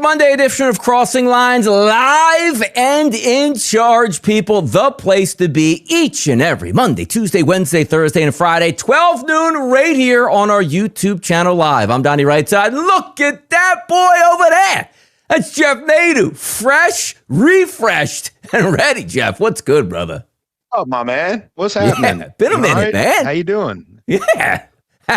Monday edition of Crossing Lines, live and in charge, people. The place to be each and every Monday, Tuesday, Wednesday, Thursday, and Friday, 12 noon, right here on our YouTube channel live. I'm Donnie Rightside. Look at that boy over there. That's Jeff Nadu, fresh, refreshed, and ready. Jeff, what's good, brother? Oh, my man. What's happening? Yeah, been a minute, man. How you doing? Yeah.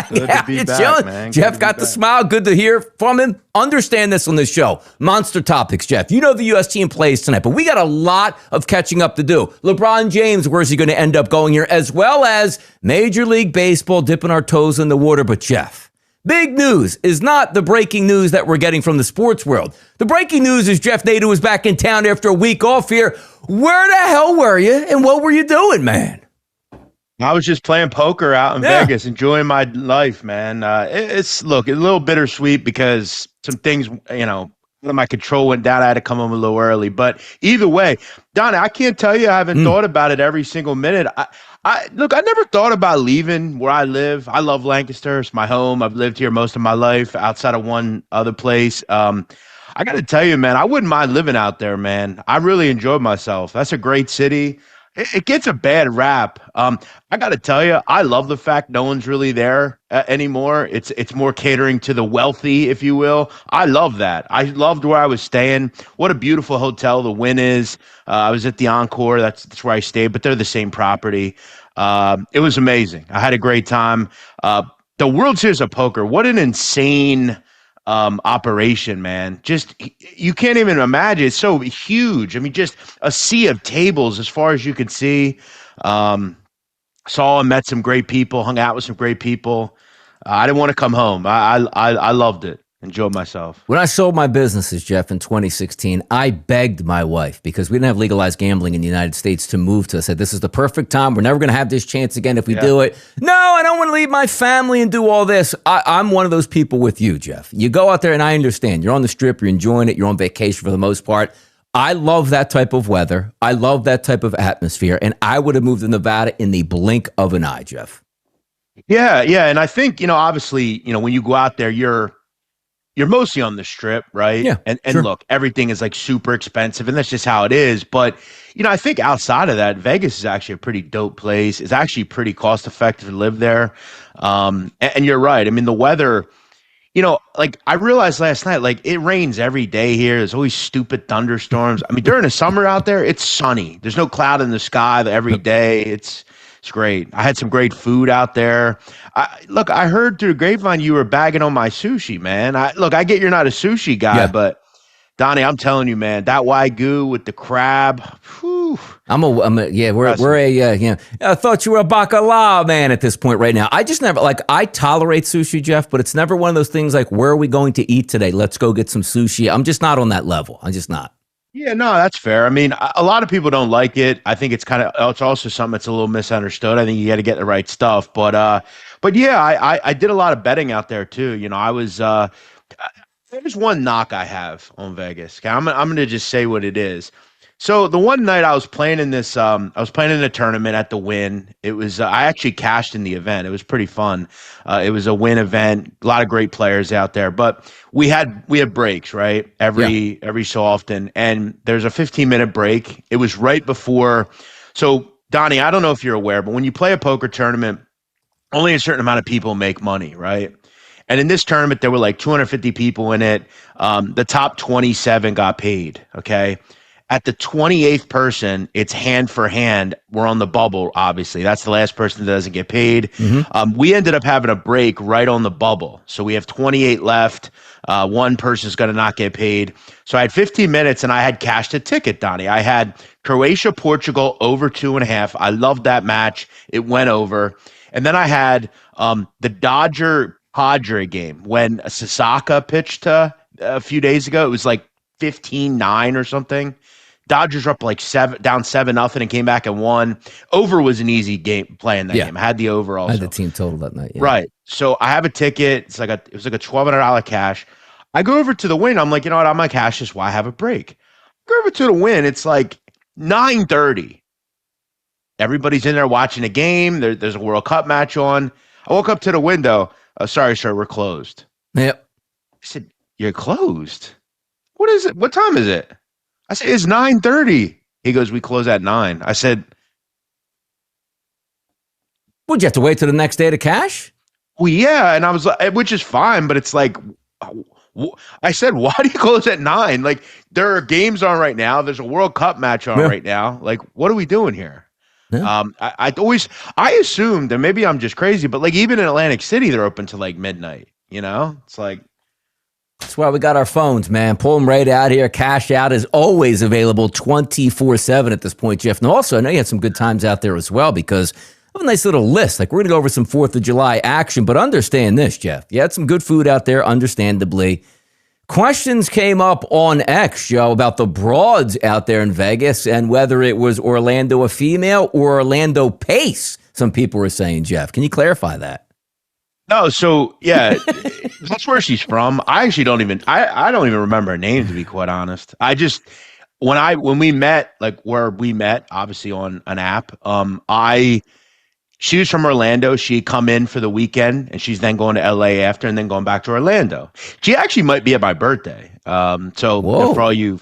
Good to be back, man. Jeff got the smile. Good to hear from him. Understand this on this show. Monster topics, Jeff. You know the U.S. team plays tonight, but we got a lot of catching up to do. LeBron James, where's he going to end up going here, as well as Major League Baseball dipping our toes in the water. But, Jeff, big news is not the breaking news that we're getting from the sports world. The breaking news is Jeff Nadu is back in town after a week off here. Where the hell were you, and what were you doing, man? I was just playing poker out in Vegas, enjoying my life, man. It's a little bittersweet because some things, my control went down. I had to come home a little early. But either way, Donnie, I can't tell you I haven't thought about it every single minute. I never thought about leaving where I live. I love Lancaster. It's my home. I've lived here most of my life outside of one other place. I got to tell you, man, I wouldn't mind living out there, man. I really enjoyed myself. That's a great city. It gets a bad rap. I got to tell you, I love the fact no one's really there anymore. It's more catering to the wealthy, if you will. I love that. I loved where I was staying. What a beautiful hotel the Wynn is. I was at the Encore. That's where I stayed, but they're the same property. It was amazing. I had a great time. The World Series of Poker, what an insane operation, man. Just, you can't even imagine. It's so huge. I mean, just a sea of tables as far as you could see. Saw and met some great people, hung out with some great people. I didn't want to come home. I loved it. Enjoyed myself. When I sold my businesses, Jeff, in 2016, I begged my wife, because we didn't have legalized gambling in the United States, to move to. I said, this is the perfect time. We're never going to have this chance again if we do it. No, I don't want to leave my family and do all this. I'm one of those people with you, Jeff. You go out there, and I understand. You're on the strip. You're enjoying it. You're on vacation for the most part. I love that type of weather. I love that type of atmosphere. And I would have moved to Nevada in the blink of an eye, Jeff. Yeah. And I think, obviously, when you go out there, you're mostly on the strip, right? Yeah. And look, everything is like super expensive, and that's just how it is. But, I think outside of that, Vegas is actually a pretty dope place. It's actually pretty cost effective to live there. And you're right. I mean, the weather, I realized last night, it rains every day here. There's always stupid thunderstorms. I mean, during the summer out there, it's sunny. There's no cloud in the sky every day. It's great. I had some great food out there. I heard through the grapevine you were bagging on my sushi, man. I get you're not a sushi guy, but Donnie, I'm telling you, man, that Wagyu with the crab. Whew, I thought you were a bacalao man at this point right now. I just never, I tolerate sushi, Jeff, but it's never one of those things like, where are we going to eat today? Let's go get some sushi. I'm just not on that level. I'm just not. Yeah, no, that's fair. I mean, a lot of people don't like it. I think it's also something that's a little misunderstood. I think you got to get the right stuff. But yeah, I did a lot of betting out there too. There's one knock I have on Vegas. Okay? I'm going to just say what it is. So the one night I was playing in this, I was playing in a tournament at the Wynn. It was, I actually cashed in the event. It was pretty fun. It was a Wynn event, a lot of great players out there, but we had breaks, right? Every so often. And there's a 15-minute break. It was right before. So Donnie, I don't know if you're aware, but when you play a poker tournament, only a certain amount of people make money, right? And in this tournament, there were like 250 people in it. The top 27 got paid, okay? At the 28th person, it's hand for hand. We're on the bubble, obviously. That's the last person that doesn't get paid. Mm-hmm. We ended up having a break right on the bubble. So we have 28 left. One person's going to not get paid. So I had 15 minutes, and I had cashed a ticket, Donnie. I had Croatia, Portugal over 2.5. I loved that match. It went over. And then I had the Dodger-Padre game when Osaka pitched a few days ago. It was like 15-9 or something. Dodgers were up like down 7-0 and came back and won. Over was an easy game playing that game. I had the over also. I had the team total that night. Yeah. Right. So I have a ticket. It was like a $1,200 cash. I go over to the Wynn. I'm like, you know what? I'm gonna cash this while I have a break. I go over to the Wynn. It's like 9:30. Everybody's in there watching a game. There's a World Cup match on. I woke up to the window. Sorry, sir, we're closed. Yep. I said, you're closed? what is it? What time is it? I said, it's 9:30. He goes, we close at 9. I said, Would you have to wait till the next day to cash? well, yeah. And I was like, which is fine, but it's like, I said, why do you close at 9? Like, there are games on right now. There's a World Cup match on right now. Like, what are we doing here? Yeah. I assumed, and maybe I'm just crazy, but like even in Atlantic City, they're open to like midnight. It's like, That's why we got our phones, man. Pull them right out here. Cash out is always available 24/7 at this point, Jeff. And also, I know you had some good times out there as well because I have a nice little list. Like, we're going to go over some 4th of July action, but understand this, Jeff. You had some good food out there, understandably. Questions came up on X, Joe, about the broads out there in Vegas and whether it was Orlando a female or Orlando Pace, some people were saying, Jeff. Can you clarify that? no, so yeah, that's where she's from. I actually don't even I don't even remember her name, to be quite honest. I just when we met, like where we met, obviously on an app, she was from Orlando. She'd come in for the weekend, and she's then going to LA after, and then going back to Orlando. She actually might be at my birthday. So for all you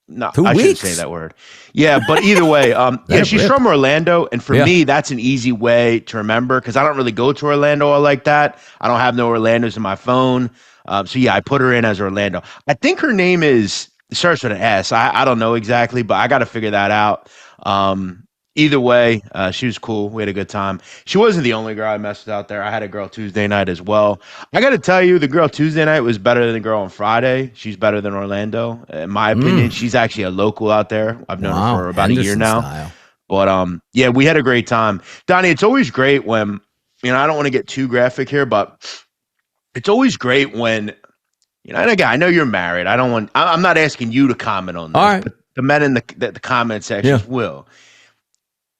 no, 2 I weeks. shouldn't say that word. Yeah, but either way, yeah, she's from Orlando, and for me, that's an easy way to remember because I don't really go to Orlando like that. I don't have no Orlandos in my phone. So yeah, I put her in as Orlando. I think her name starts with an S. I don't know exactly, but I got to figure that out. Either way, she was cool. We had a good time. She wasn't the only girl I messed with out there. I had a girl Tuesday night as well. I got to tell you, the girl Tuesday night was better than the girl on Friday. She's better than Orlando, in my opinion. She's actually a local out there. I've known her for about a year now. Style. But yeah, we had a great time. Donnie, it's always great when, I don't want to get too graphic here, but it's always great when, and again, I know you're married. I'm not asking you to comment on this, all right, but the men in the comment sections will.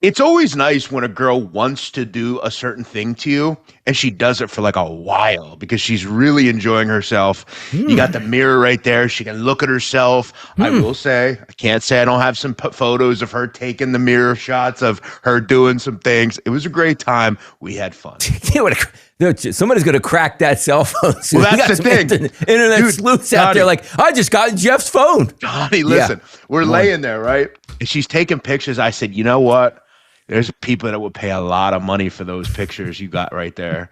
It's always nice when a girl wants to do a certain thing to you and she does it for like a while because she's really enjoying herself. You got the mirror right there. She can look at herself. I will say, I can't say I don't have some photos of her taking the mirror shots of her doing some things. It was a great time. We had fun. Somebody's going to crack that cell phone. Well, that's the thing. Internet sleuths out there like, I just got Jeff's phone. Donnie, listen, we're laying there, right? And she's taking pictures. I said, you know what? There's people that would pay a lot of money for those pictures you got right there.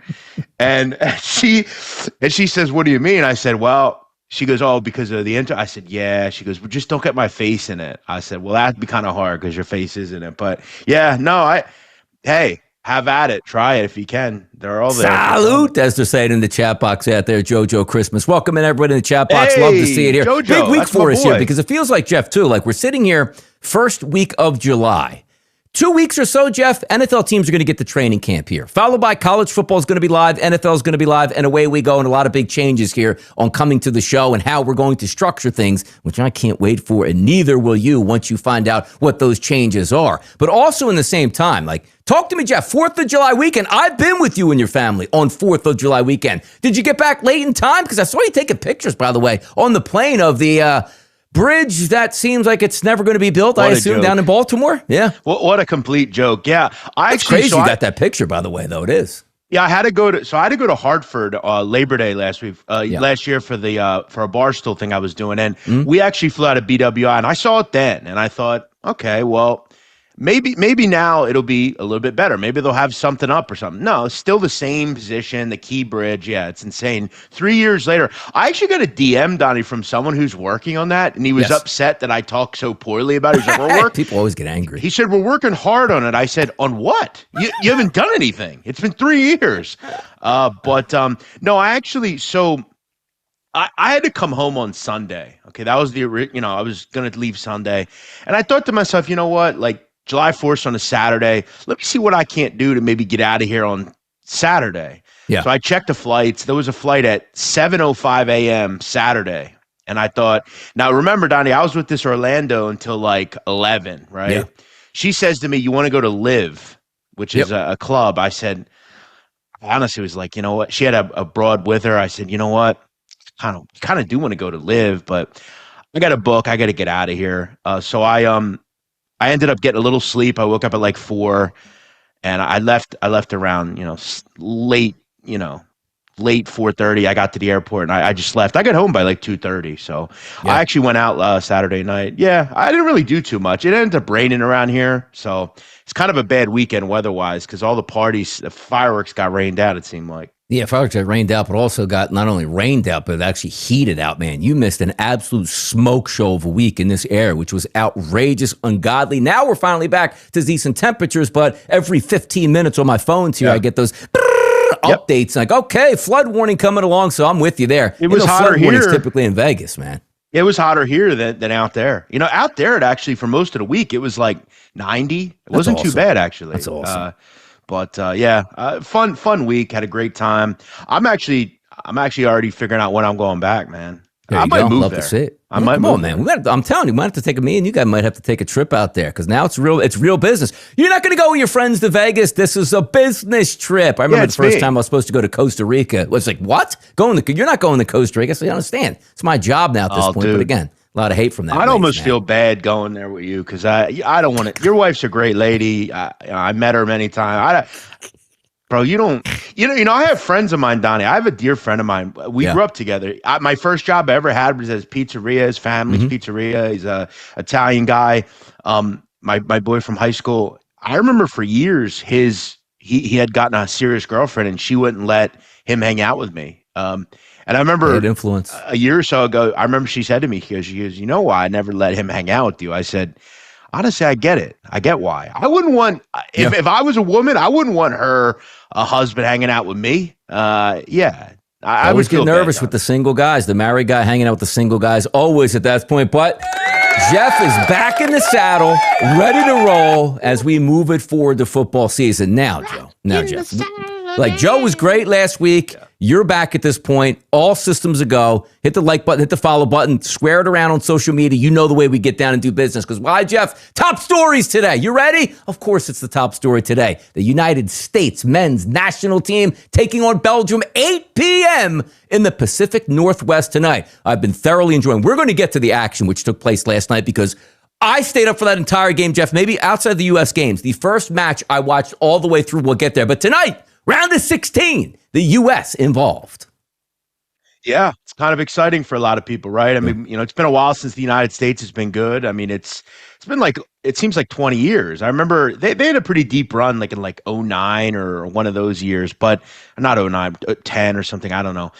and she says, what do you mean? I said, well, she goes, oh, because of the I said, yeah. She goes, well, just don't get my face in it. I said, well, that'd be kind of hard because your face is in it. But yeah, no, hey, have at it. Try it if you can. They're all there. Salute, as they're saying in the chat box out there, Jojo Christmas. Welcome in everybody in the chat box. Love to see it here. Jojo, big week for us here because it feels like, Jeff, too, like we're sitting here first week of July. 2 weeks or so, Jeff, NFL teams are going to get to training camp here, followed by college football is going to be live, NFL is going to be live, and away we go, and a lot of big changes here on coming to the show and how we're going to structure things, which I can't wait for, and neither will you once you find out what those changes are. But also in the same time, like, talk to me, Jeff, 4th of July weekend. I've been with you and your family on 4th of July weekend. Did you get back late in time? Because I saw you taking pictures, by the way, on the plane of the bridge that seems like it's never going to be built, I assume, down in Baltimore. Yeah. What a complete joke. Yeah. It's crazy you got that picture, by the way, though. It is. Yeah, I had to go to Hartford Labor Day last week, last year for the for a Barstool thing I was doing. And we actually flew out of BWI and I saw it then. And I thought, okay, well, maybe now it'll be a little bit better. Maybe they'll have something up or something. No, it's still the same position, the key bridge. Yeah, it's insane. 3 years later, I actually got a DM, Donnie, from someone who's working on that, and he was upset that I talked so poorly about it. He's like, we're working. People always get angry. He said, we're working hard on it. I said, on what? You haven't done anything. It's been 3 years. No, I actually, I had to come home on Sunday. Okay, that was I was going to leave Sunday. And I thought to myself, you know what, like, July 4th on a Saturday. Let me see what I can't do to maybe get out of here on Saturday. Yeah. So I checked the flights. There was a flight at 7:05 a.m. Saturday. And I thought, now remember, Donnie, I was with this Orlando until like 11, right? Yeah. She says to me, you want to go to Live, which is a club. I said, I honestly was like, you know what? She had a broad with her. I said, you know what? Kind of do want to go to Live, but I got a book. I got to get out of here. So I ended up getting a little sleep. I woke up at like 4 and I left around, late late 4:30. I got to the airport and I just left. I got home by like 2:30. So Yeah. I actually went out Saturday night. Yeah, I didn't really do too much. It ended up raining around here. So it's kind of a bad weekend weather-wise because all the parties, the fireworks got rained out, it seemed like. Yeah, fireworks got rained out, but also got not only rained out, but it actually heated out, man. You missed an absolute smoke show of a week in this area, which was outrageous, ungodly. Now we're finally back to decent temperatures, but every 15 minutes on my phone here, I get those updates. Like, okay, flood warning coming along, so I'm with you there. It was hotter flood warnings here. Typically in Vegas, man. It was hotter here than out there. You know, out there, it actually, for most of the week, it was like 90. It wasn't too bad, actually. That's awesome. Fun week. Had a great time. I'm actually already figuring out when I'm going back, man. I might move Love there. to see it. I might move, man. I'm telling you, we might have to take me and you guys might have to take a trip out there because now it's real business. You're not going to go with your friends to Vegas. This is a business trip. I remember the first time I was supposed to go to Costa Rica. It was like, what? You're not going to Costa Rica. So you understand. It's my job now at this point. Dude. But again, a lot of hate from that. I'd almost feel bad going there with you because I don't want to. Your wife's a great lady. I met her many times. Bro, you know, I have friends of mine, Donnie. I have a dear friend of mine. We grew up together. My first job I ever had was at his pizzeria, his family's pizzeria. He's a Italian guy. My boy from high school. I remember for years he had gotten a serious girlfriend and she wouldn't let him hang out with me. And I remember influence. A year or so ago, I remember she said to me, she goes, you know why I never let him hang out with you? I said, honestly, I get it. I get why. I wouldn't want, if I was a woman, I wouldn't want a husband hanging out with me. I always get nervous with the single guys, the married guy hanging out with the single guys, always at that point. But Jeff is back in the saddle, ready to roll as we move it forward to football season. Now, Joe. Now, Jeff. Like, Joe was great last week. You're back at this point. All systems a go. Hit the like button, hit the follow button, square it around on social media. You know the way we get down and do business. Because why, Jeff? Top stories today. You ready? Of course, it's the top story today. The United States men's national team taking on Belgium 8 p.m. in the Pacific Northwest tonight. I've been thoroughly enjoying. We're going to get to the action, which took place last night because I stayed up for that entire game, Jeff. Maybe outside the U.S. games. The first match I watched all the way through. We'll get there. But tonight, round of 16, the U.S. involved. Yeah, it's kind of exciting for a lot of people, right? I mean, it's been a while since the United States has been good. I mean, it's been like, it seems like 20 years. I remember they had a pretty deep run, like in like 09 or one of those years, but not 09, 10 or something. I don't know.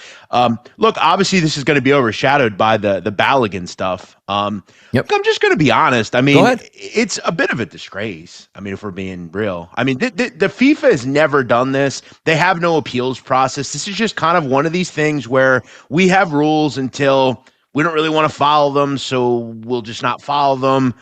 Look, obviously this is going to be overshadowed by the Balogun stuff. I'm just going to be honest. I mean, it's a bit of a disgrace. I mean, if we're being real, I mean, the FIFA has never done this. They have no appeals process. This is just kind of one of these things where we have rules until we don't really want to follow them. So we'll just not follow them.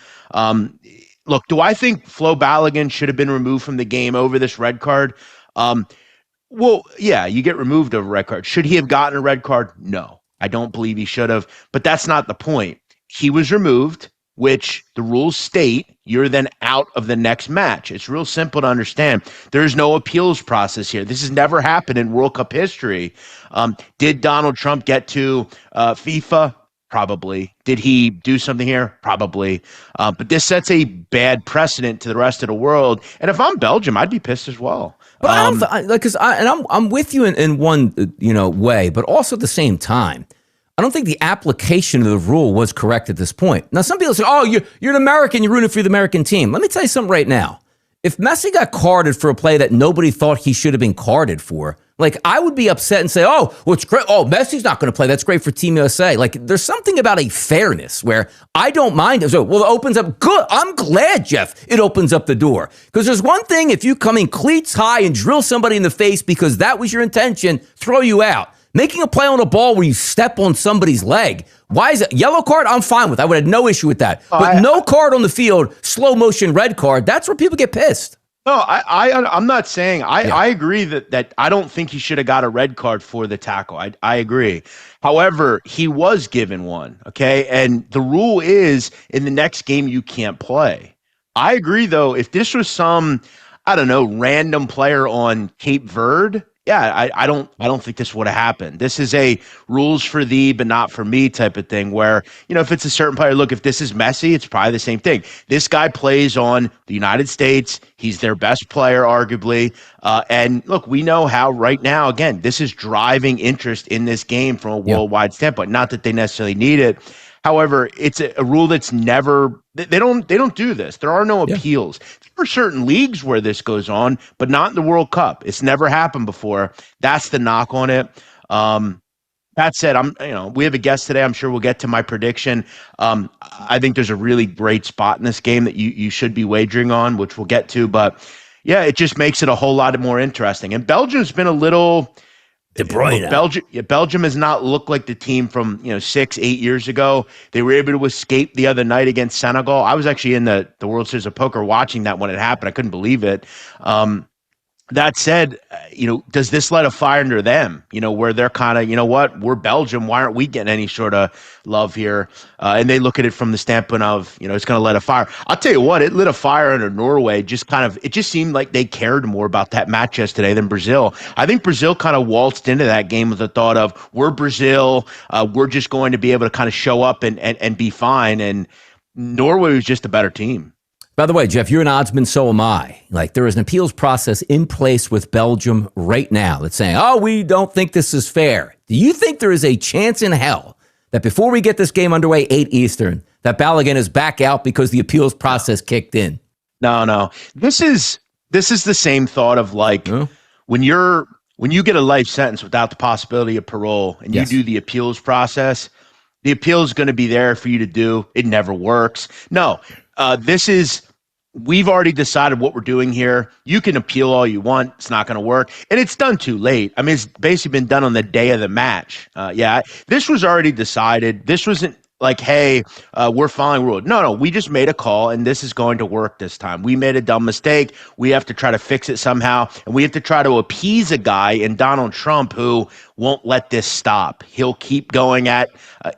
Look, do I think Flo Balogun should have been removed from the game over this red card? Well, yeah, you get removed over a red card. Should he have gotten a red card? No, I don't believe he should have, but that's not the point. He was removed, which the rules state you're then out of the next match. It's real simple to understand. There's no appeals process here. This has never happened in World Cup history. Did Donald Trump get to FIFA? Probably. Did he do something here? Probably. But this sets a bad precedent to the rest of the world. And if I'm Belgium, I'd be pissed as well. But I'm with you in one way, but also at the same time, I don't think the application of the rule was correct at this point. Now, some people say, "Oh, you're an American, you're rooting for the American team." Let me tell you something right now. If Messi got carded for a play that nobody thought he should have been carded for, like, I would be upset and say, oh, well, it's great. Oh, Messi's not going to play. That's great for Team USA. Like, there's something about a fairness where I don't mind it. So, well, it opens up. Good. I'm glad, Jeff, it opens up the door. Because there's one thing if you come in cleats high and drill somebody in the face because that was your intention, throw you out. Making a play on a ball where you step on somebody's leg. Why is it? Yellow card, I'm fine with. I would have no issue with that. But no card on the field, slow motion red card, that's where people get pissed. No, I'm not saying I agree that I don't think he should have got a red card for the tackle. I agree. However, he was given one. Okay. And the rule is in the next game, you can't play. I agree, though, if this was some, I don't know, random player on Cape Verde, yeah, I don't think this would have happened. This is a rules for thee, but not for me type of thing where, if it's a certain player, look, if this is Messi, it's probably the same thing. This guy plays on the United States. He's their best player, arguably. And look, we know how right now, again, this is driving interest in this game from a worldwide standpoint. Not that they necessarily need it. However, it's a rule that's never, they don't do this. There are no appeals. There are certain leagues where this goes on, but not in the World Cup. It's never happened before. That's the knock on it. That said, we have a guest today. I'm sure we'll get to my prediction. I think there's a really great spot in this game that you should be wagering on, which we'll get to. But yeah, it just makes it a whole lot more interesting. And Belgium's been a little De Bruyne. Belgium has not looked like the team from 6-8 years ago. They were able to escape the other night against Senegal. I was actually in the World Series of Poker watching that when it happened. I couldn't believe it. That said, does this light a fire under them? Where they're kind of, what, we're Belgium. Why aren't we getting any sort of love here? And they look at it from the standpoint of, it's going to light a fire. I'll tell you what, it lit a fire under Norway. It just seemed like they cared more about that match yesterday than Brazil. I think Brazil kind of waltzed into that game with the thought of, we're Brazil. We're just going to be able to kind of show up and be fine. And Norway was just a better team. By the way, Jeff, you're an oddsman, so am I. Like, there is an appeals process in place with Belgium right now that's saying, we don't think this is fair. Do you think there is a chance in hell that before we get this game underway, 8 Eastern, that Balogun is back out because the appeals process kicked in? No. This is the same thought of when you get a life sentence without the possibility of parole and you do the appeals process, the appeal is going to be there for you to do. It never works. No, we've already decided what we're doing here. You can appeal all you want. It's not going to work. And it's done too late. I mean, it's basically been done on the day of the match. This was already decided. This wasn't like, hey, we're following rules. No, we just made a call, and this is going to work this time. We made a dumb mistake. We have to try to fix it somehow, and we have to try to appease a guy in Donald Trump who won't let this stop. He'll keep going at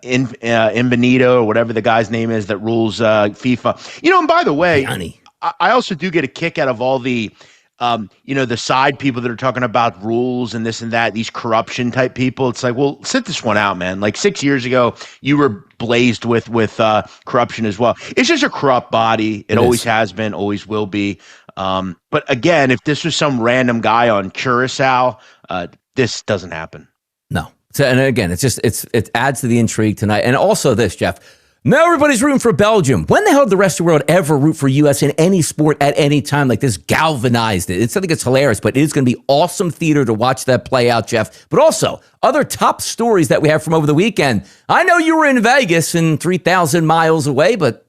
Benito or whatever the guy's name is that rules FIFA. And by the way, I also do get a kick out of all the the side people that are talking about rules and this and that, these corruption type people. It's like, well, sit this one out, man. Like 6 years ago, you were blazed with corruption as well. It's just a corrupt body. It always has been, always will be. But again, if this was some random guy on Curacao, this doesn't happen. No. So, and again, it adds to the intrigue tonight. And also this, Jeff. Now everybody's rooting for Belgium. When the hell did the rest of the world ever root for U.S. in any sport at any time? Like, this galvanized it. I think it's hilarious, but it is going to be awesome theater to watch that play out, Jeff. But also, other top stories that we have from over the weekend. I know you were in Vegas and 3,000 miles away, but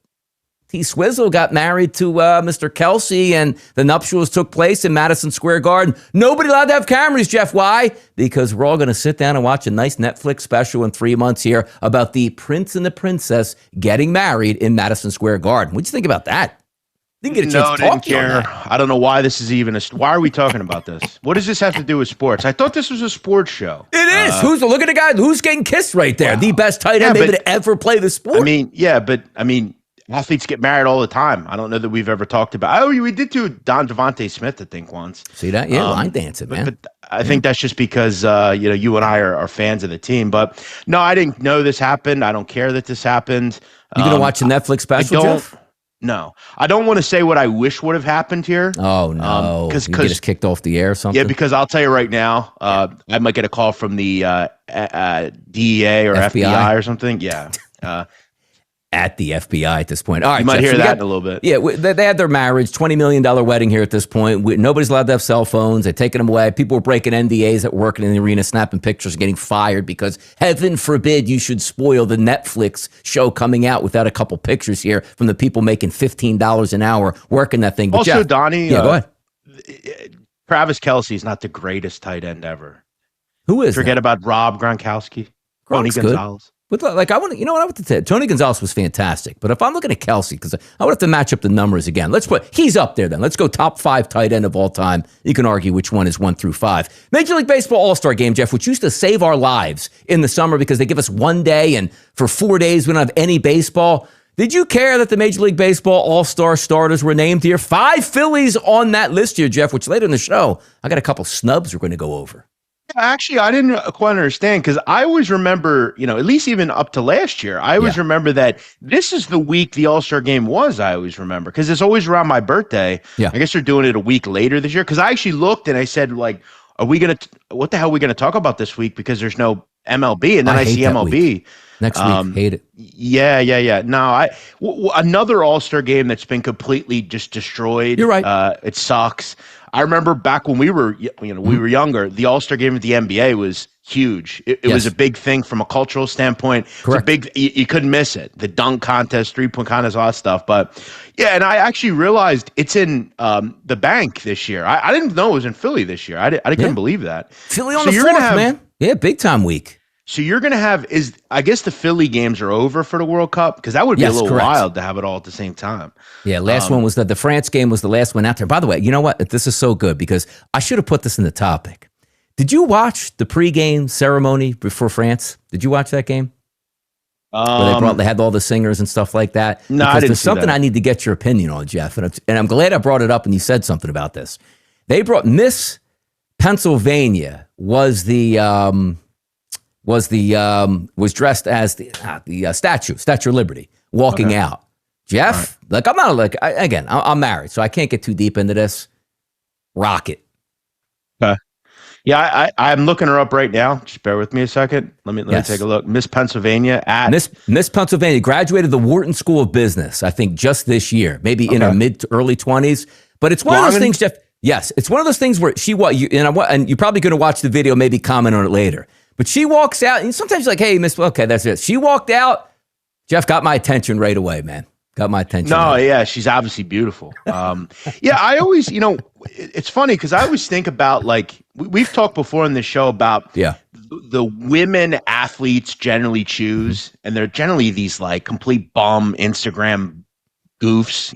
T-Swizzle got married to Mr. Kelce, and the nuptials took place in Madison Square Garden. Nobody allowed to have cameras, Jeff. Why? Because we're all going to sit down and watch a nice Netflix special in 3 months here about the prince and the princess getting married in Madison Square Garden. What'd you think about that? Didn't get a chance to talk to you on that. I don't know why this is even why are we talking about this? What does this have to do with sports? I thought this was a sports show. It is. Look at the guy who's getting kissed right there. Wow. The best tight end maybe to ever play the sport. Athletes get married all the time. I don't know that we've ever talked about. We did to Don Devontae Smith, I think, once. See that? Yeah, line dancing, man. But I think that's just because you and I are fans of the team. But no, I didn't know this happened. I don't care that this happened. You gonna watch a Netflix special, Jeff? No, I don't want to say what I wish would have happened here. Oh no, because you get us kicked off the air or something. Yeah, because I'll tell you right now, I might get a call from the DEA or FBI or something. Yeah. At the FBI at this point. All right, you might hear that in a little bit. Yeah, they had their marriage, $20 million wedding here at this point. Nobody's allowed to have cell phones. They're taking them away. People were breaking NDAs at working in the arena, snapping pictures, getting fired because heaven forbid you should spoil the Netflix show coming out without a couple pictures here from the people making $15 an hour working that thing. But also, Jeff, Donnie, go ahead. Travis Kelce is not the greatest tight end ever. Who is? Forget about Rob Gronkowski, Tony Gonzalez. But I want to say Tony Gonzalez was fantastic. But if I'm looking at Kelce, because I would have to match up the numbers again. He's up there then. Let's go top 5 tight end of all time. You can argue which one is 1 through 5. Major League Baseball All-Star Game, Jeff, which used to save our lives in the summer because they give us 1 day and for 4 days we don't have any baseball. Did you care that the Major League Baseball All-Star starters were named here? 5 Phillies on that list here, Jeff, which later in the show, I got a couple snubs we're going to go over. Actually, I didn't quite understand because I always remember, at least even up to last year, I always remember that this is the week the All-Star game was. I always remember because it's always around my birthday. Yeah. I guess they're doing it a week later this year because I actually looked and I said, like, what the hell are we going to talk about this week? Because there's no MLB. And then I see MLB. Week. Next week, hate it. Yeah. No, another All-Star game that's been completely just destroyed. You're right. It sucks. I remember back when we were younger, the All-Star game at the NBA was huge. It was a big thing from a cultural standpoint. Correct. It's a big, you couldn't miss it. The dunk contest, 3-point contest, all that stuff. But yeah, and I actually realized it's in the bank this year. I didn't know it was in Philly this year. I couldn't believe that. Philly on the 4th, man. Yeah, big time week. So you're going to have, I guess the Philly games are over for the World Cup? Because that would be a little wild to have it all at the same time. Yeah, last one was the France game was the last one out there. By the way, you know what? This is so good because I should have put this in the topic. Did you watch the pregame ceremony before France? Did you watch that game? Where they had all the singers and stuff like that? No, I didn't. There's something I need to get your opinion on, Jeff. And I'm glad I brought it up and you said something about this. They brought Miss Pennsylvania was dressed as the Statue of Liberty walking out. Jeff, right. I'm married, so I can't get too deep into this. Rock it. Yeah, I'm looking her up right now. Just bear with me a second. Let me take a look. Miss Pennsylvania Miss Pennsylvania graduated the Wharton School of Business, I think, just this year, maybe in her mid to early 20s. But it's one of those things, Jeff. Yes, it's one of those things where and you're probably going to watch the video, maybe comment on it later. But she walks out, and sometimes you're like, hey, Miss, okay, that's it. She walked out. Jeff got my attention right away, man. Got my attention. No, yeah, she's obviously beautiful. Yeah, I always, it's funny because I always think about, like, we've talked before in this show about the women athletes generally choose, and they're generally these, like, complete bum Instagram goofs,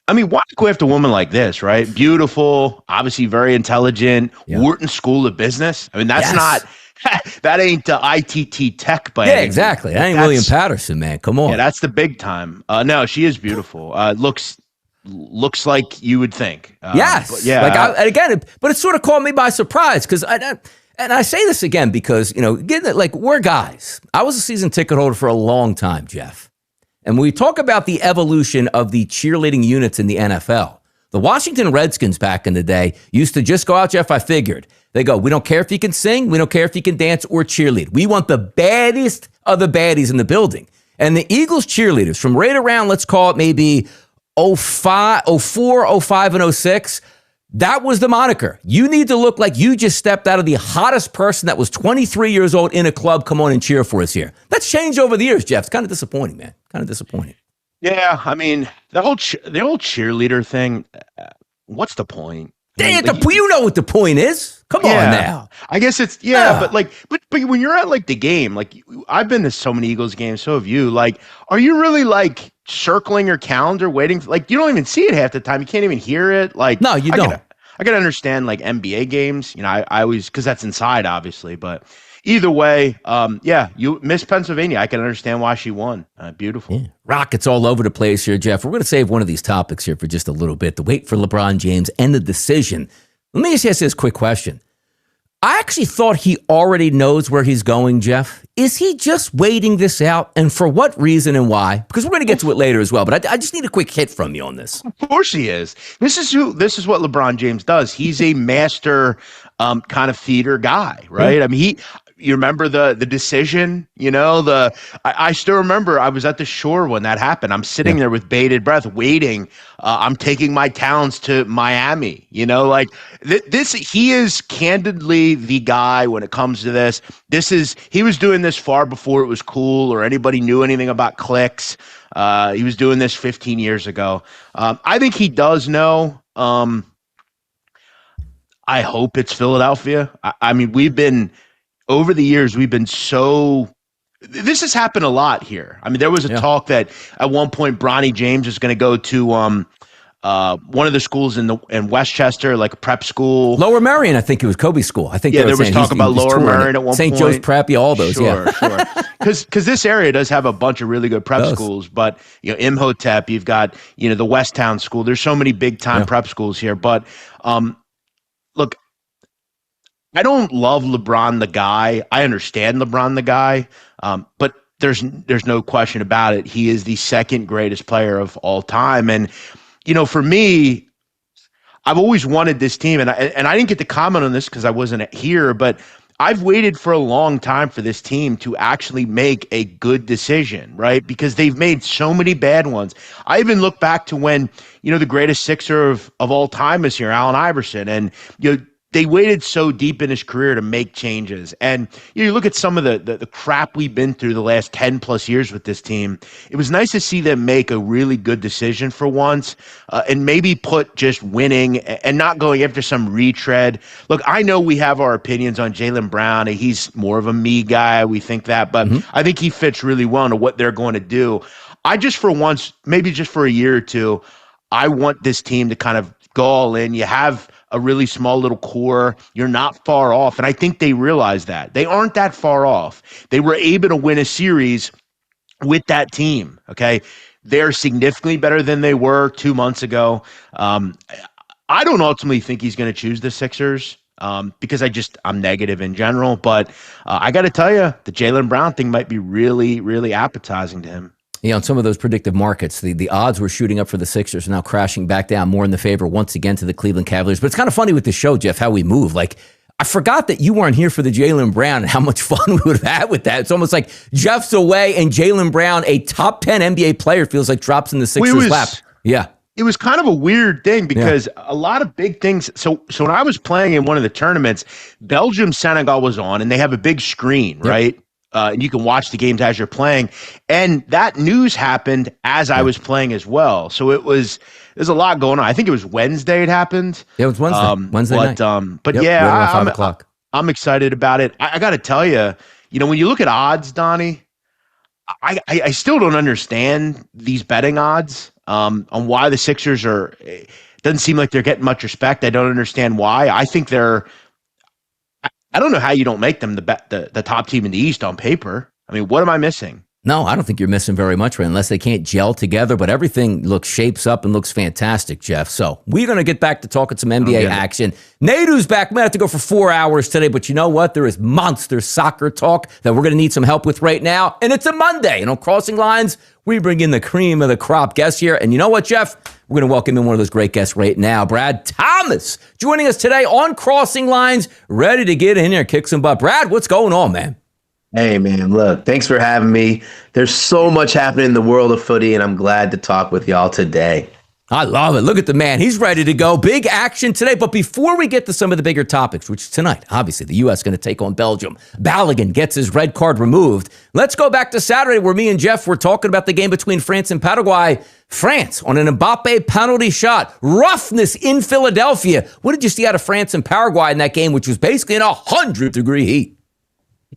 I mean, why go after a woman like this, right? Beautiful, obviously very intelligent, Wharton School of Business. I mean, that's not, that ain't ITT Tech by any exactly. That ain't William Patterson, man. Come on. Yeah, that's the big time. No, she is beautiful. Looks like you would think. Yes. But it sort of caught me by surprise because I say this again because, we're guys. I was a season ticket holder for a long time, Jeff. And when we talk about the evolution of the cheerleading units in the NFL, the Washington Redskins back in the day used to just go out, Jeff, I figured. They go, we don't care if you can sing, we don't care if you can dance or cheerlead. We want the baddest of the baddies in the building. And the Eagles cheerleaders from right around, let's call it maybe 04, 05, and 06, that was the moniker. You need to look like you just stepped out of the hottest person that was 23 years old in a club. Come on and cheer for us here. That's changed over the years, Jeff. It's kind of disappointing, man. Kind of disappointing. Yeah, I mean, the whole cheerleader thing, what's the point? You know what the point is. Come on now. I guess it's, but when you're at, like, the game, like, I've been to so many Eagles games, so have you. Like, are you really, like, circling your calendar, waiting? Like, you don't even see it half the time. You can't even hear it. Like, no, you don't. I can understand, like, NBA games. I always, because that's inside, obviously. But either way, you Miss Pennsylvania. I can understand why she won. Beautiful. Yeah. Rockets all over the place here, Jeff. We're going to save one of these topics here for just a little bit. The wait for LeBron James and the decision. Let me just ask this quick question. I actually thought he already knows where he's going, Jeff. Is he just waiting this out? And for what reason and why? Because we're going to get to it later as well, but I just need a quick hit from you on this. Of course he is. This is what LeBron James does. He's a master kind of theater guy, right? Yeah. I mean, you remember the decision, I still remember I was at the shore when that happened. I'm sitting there with bated breath waiting. I'm taking my towns to Miami, he is candidly the guy when it comes to this. He was doing this far before it was cool or anybody knew anything about clicks. He was doing this 15 years ago. I think he does know. I hope it's Philadelphia. I mean, over the years, we've been this has happened a lot here. I mean, there was a talk that at one point Bronny James is going to go to one of the schools in Westchester, like a prep school. Lower Merion, I think it was Kobe's school. I think there was talk about Lower Merion at one point. St. Joe's Prep, all those. Sure. Because this area does have a bunch of really good prep schools, but Imhotep, you've got the Westtown School. There's so many big time prep schools here, but look. I don't love LeBron the guy. I understand LeBron the guy, but there's no question about it. He is the second greatest player of all time, and for me, I've always wanted this team, and I didn't get to comment on this because I wasn't here, but I've waited for a long time for this team to actually make a good decision, right? Because they've made so many bad ones. I even look back to when, the greatest Sixer of all time is here, Allen Iverson, and they waited so deep in his career to make changes. And you look at some of the crap we've been through the last 10 plus years with this team. It was nice to see them make a really good decision for once, and maybe put just winning and not going after some retread. Look, I know we have our opinions on Jaylen Brown. He's more of a me guy. We think that, but I think he fits really well into what they're going to do. I just for once, maybe just for a year or two, I want this team to kind of go all in. You have a really small little core. You're not far off. And I think they realize that. They aren't that far off. They were able to win a series with that team, okay? They're significantly better than they were 2 months ago. I don't ultimately think he's going to choose the Sixers because I'm negative in general. But I got to tell you, the Jaylen Brown thing might be really, really appetizing to him. Yeah, on some of those predictive markets, the odds were shooting up for the Sixers are now crashing back down more in the favor once again to the Cleveland Cavaliers. But it's kind of funny with the show, Jeff, how we move. Like, I forgot that you weren't here for the Jaylen Brown and how much fun we would have had with that. It's almost like Jeff's away and Jaylen Brown, a top 10 NBA player, feels like drops in the Sixers' lap. Yeah. It was kind of a weird thing because a lot of big things. So when I was playing in one of the tournaments, Belgium Senegal was on, and they have a big screen, right? And you can watch the games as you're playing. And that news happened as I was playing as well. So there's a lot going on. I think it was Wednesday it happened. Yeah, it was Wednesday. Wednesday night. But right 5 o'clock. I'm excited about it. I got to tell you, when you look at odds, Donnie, I still don't understand these betting odds on why the Sixers doesn't seem like they're getting much respect. I don't understand why. I think I don't know how you don't make them the top team in the East on paper. I mean, what am I missing? No, I don't think you're missing very much, right? Unless they can't gel together, but everything shapes up and looks fantastic, Jeff. So we're going to get back to talking some NBA action. Nadu's back. We might have to go for 4 hours today, but you know what? There is monster soccer talk that we're going to need some help with right now, and it's a Monday. And on Crossing Lines, we bring in the cream of the crop guests here. And you know what, Jeff? We're going to welcome in one of those great guests right now, Brad Thomas, joining us today on Crossing Lines, ready to get in here and kick some butt. Brad, what's going on, man? Hey, man, look, thanks for having me. There's so much happening in the world of footy, and I'm glad to talk with y'all today. I love it. Look at the man. He's ready to go. Big action today. But before we get to some of the bigger topics, which is tonight, obviously, the U.S. going to take on Belgium. Balogun gets his red card removed. Let's go back to Saturday where me and Jeff were talking about the game between France and Paraguay. France on an Mbappe penalty shot. Roughness in Philadelphia. What did you see out of France and Paraguay in that game, which was basically in 100-degree heat?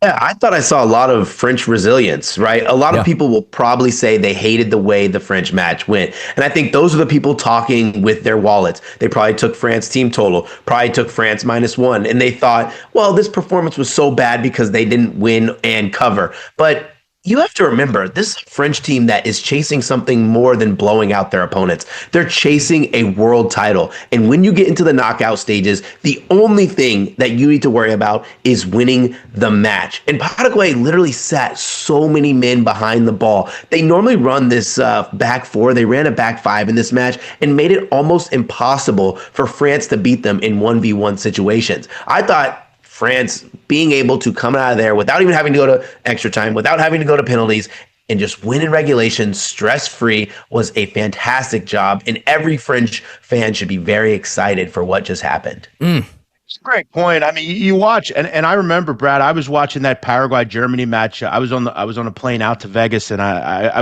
Yeah, I thought I saw a lot of French resilience, right? A lot of people will probably say they hated the way the French match went. And I think those are the people talking with their wallets. They probably took France team total, probably took France -1. And they thought, well, this performance was so bad because they didn't win and cover. But you have to remember, this French team that is chasing something more than blowing out their opponents. They're chasing a world title. And when you get into the knockout stages, the only thing that you need to worry about is winning the match. And Paraguay literally sat so many men behind the ball. They normally run this back four. They ran a back five in this match and made it almost impossible for France to beat them in 1v1 situations. I thought France being able to come out of there without even having to go to extra time, without having to go to penalties, and just win in regulation stress-free was a fantastic job. And every French fan should be very excited for what just happened. It's a great point. I mean, you watch, and I remember, Brad, I was watching that Paraguay-Germany match. I was on a plane out to Vegas, and I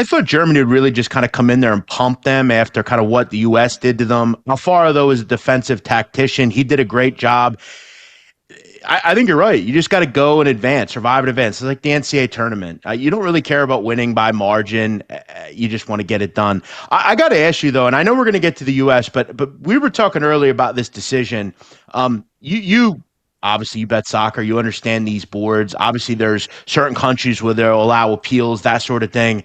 thought Germany would really just kind of come in there and pump them after kind of what the U.S. did to them. Alfaro, though, is a defensive tactician. He did a great job. I think you're right. You just got to go and advance, survive and advance. It's like the NCAA tournament. You don't really care about winning by margin. You just want to get it done. I got to ask you, though, and I know we're going to get to the U.S., but we were talking earlier about this decision. You obviously, you bet soccer. You understand these boards. Obviously, there's certain countries where they'll allow appeals, that sort of thing.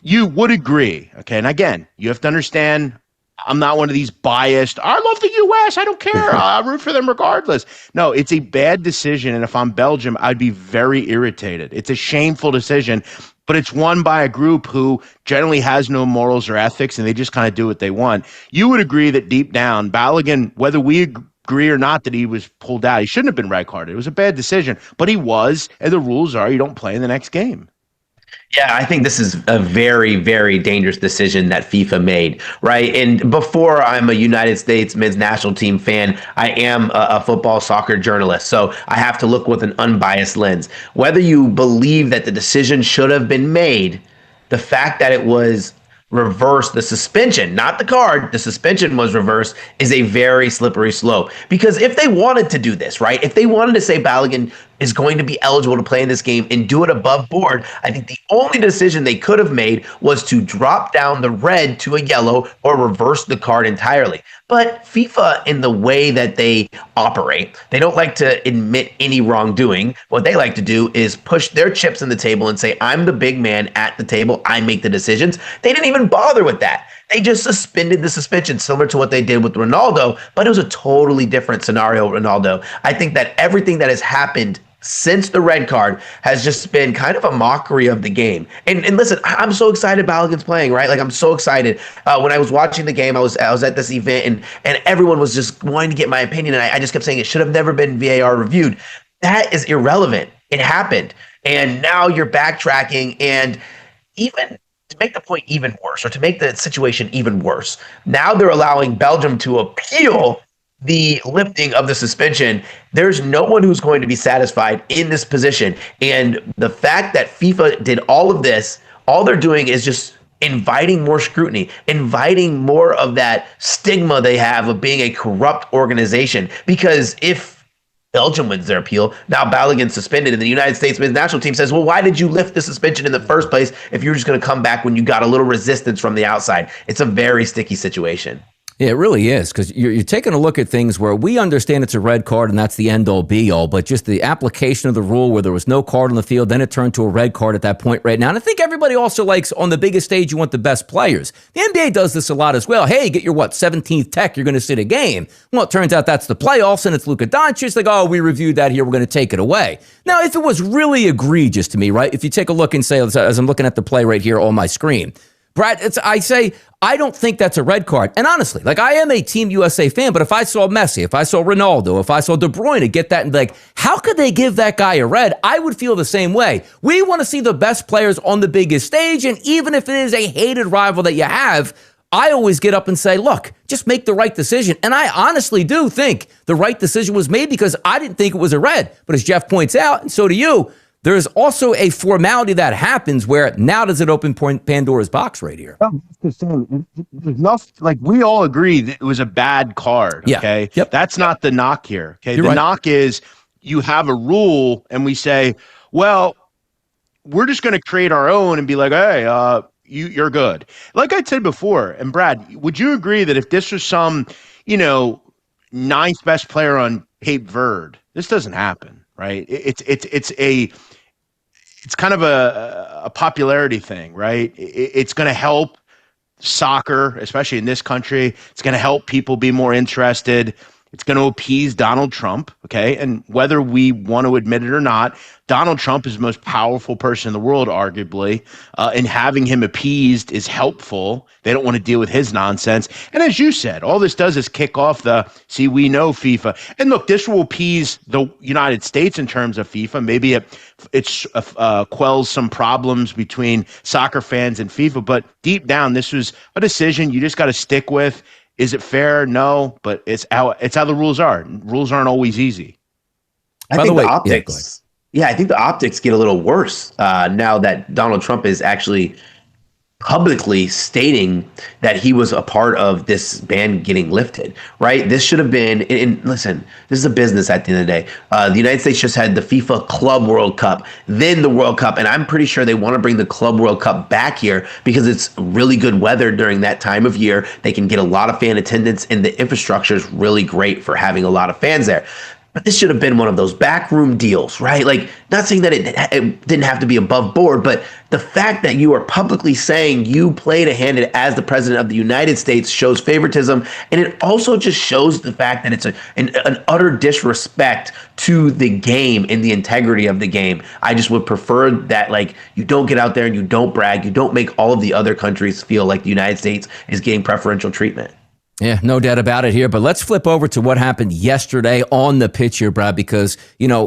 You would agree, okay? And again, you have to understand, I'm not one of these biased, I love the U.S., I don't care, I root for them regardless. No, it's a bad decision, and if I'm Belgium, I'd be very irritated. It's a shameful decision, but it's won by a group who generally has no morals or ethics, and they just kind of do what they want. You would agree that deep down, Balogun, whether we agree or not that he was pulled out, he shouldn't have been red carded. It was a bad decision, but he was, and the rules are you don't play in the next game. Yeah, I think this is a very, very dangerous decision that FIFA made, right? And before I'm a United States men's national team fan, I am a football soccer journalist. So I have to look with an unbiased lens. Whether you believe that the decision should have been made, the fact that it was reversed, the suspension, not the card, the suspension was reversed, is a very slippery slope. Because if they wanted to do this, right, if they wanted to say Balogun is going to be eligible to play in this game and do it above board, I think the only decision they could have made was to drop down the red to a yellow or reverse the card entirely. But FIFA, in the way that they operate, they don't like to admit any wrongdoing. What they like to do is push their chips on the table and say, I'm the big man at the table. I make the decisions. They didn't even bother with that. They just suspended the suspension, similar to what they did with Ronaldo, but it was a totally different scenario, Ronaldo. I think that everything that has happened since the red card has just been kind of a mockery of the game. And listen, I'm so excited Balogun's playing, right? Like, I'm so excited. When I was watching the game, I was at this event, and everyone was just wanting to get my opinion, and I just kept saying it should have never been VAR reviewed. That is irrelevant. It happened. And now you're backtracking, and even to make the point even worse, or to make the situation even worse, now they're allowing Belgium to appeal the lifting of the suspension. There's no one who's going to be satisfied in this position. And the fact that FIFA did all of this, all they're doing is just inviting more scrutiny, inviting more of that stigma they have of being a corrupt organization. Because if Belgium wins their appeal, now Balogun's suspended, and the United States men's national team says, well, why did you lift the suspension in the first place if you're just going to come back when you got a little resistance from the outside? It's a very sticky situation. Yeah, it really is, because you're taking a look at things where we understand it's a red card and that's the end-all be-all, but just the application of the rule where there was no card on the field, then it turned to a red card at that point right now. And I think everybody also likes, on the biggest stage, you want the best players. The NBA does this a lot as well. Hey, get your, 17th tech, you're going to sit a game. Well, it turns out that's the playoffs, and it's Luka Doncic. Like, oh, we reviewed that here, we're going to take it away. Now, if it was really egregious to me, right, if you take a look and say, as I'm looking at the play right here on my screen, Brad, I don't think that's a red card. And honestly, like, I am a Team USA fan, but if I saw Messi, if I saw Ronaldo, if I saw De Bruyne get that, and like, how could they give that guy a red? I would feel the same way. We want to see the best players on the biggest stage, and even if it is a hated rival that you have, I always get up and say, look, just make the right decision. And I honestly do think the right decision was made, because I didn't think it was a red. But as Jeff points out, and so do you, there is also a formality that happens where now does it open Pandora's box right here? Like, we all agree that it was a bad card. Okay. Yeah. Yep. That's not the knock here. Okay. You're the right. knock is you have a rule and we say, well, we're just going to create our own and be like, hey, you're good. Like I said before, and Brad, would you agree that if this was some, ninth best player on Cape Verde, this doesn't happen, right? It's kind of a popularity thing, right? It's going to help soccer, especially in this country. It's going to help people be more interested. It's going to appease Donald Trump, okay? And whether we want to admit it or not, Donald Trump is the most powerful person in the world, arguably, and having him appeased is helpful. They don't want to deal with his nonsense. And as you said, all this does is kick off see, we know FIFA. And look, this will appease the United States in terms of FIFA. Maybe it quells some problems between soccer fans and FIFA, but deep down, this was a decision you just got to stick with. Is it fair? No, but it's how the rules are. Rules aren't always easy. I think the optics. Yeah, I think the optics get a little worse now that Donald Trump is actually publicly stating that he was a part of this ban getting lifted, right? This should have been, and listen, this is a business at the end of the day. The United States just had the FIFA Club World Cup, then the World Cup, and I'm pretty sure they want to bring the Club World Cup back here because it's really good weather during that time of year. They can get a lot of fan attendance, and the infrastructure is really great for having a lot of fans there. But this should have been one of those backroom deals, right? Like, not saying that it didn't have to be above board, but the fact that you are publicly saying you played a hand as the president of the United States shows favoritism. And it also just shows the fact that it's an utter disrespect to the game and the integrity of the game. I just would prefer that, like, you don't get out there and you don't brag. You don't make all of the other countries feel like the United States is getting preferential treatment. Yeah, no doubt about it here. But let's flip over to what happened yesterday on the pitch here, Brad, because,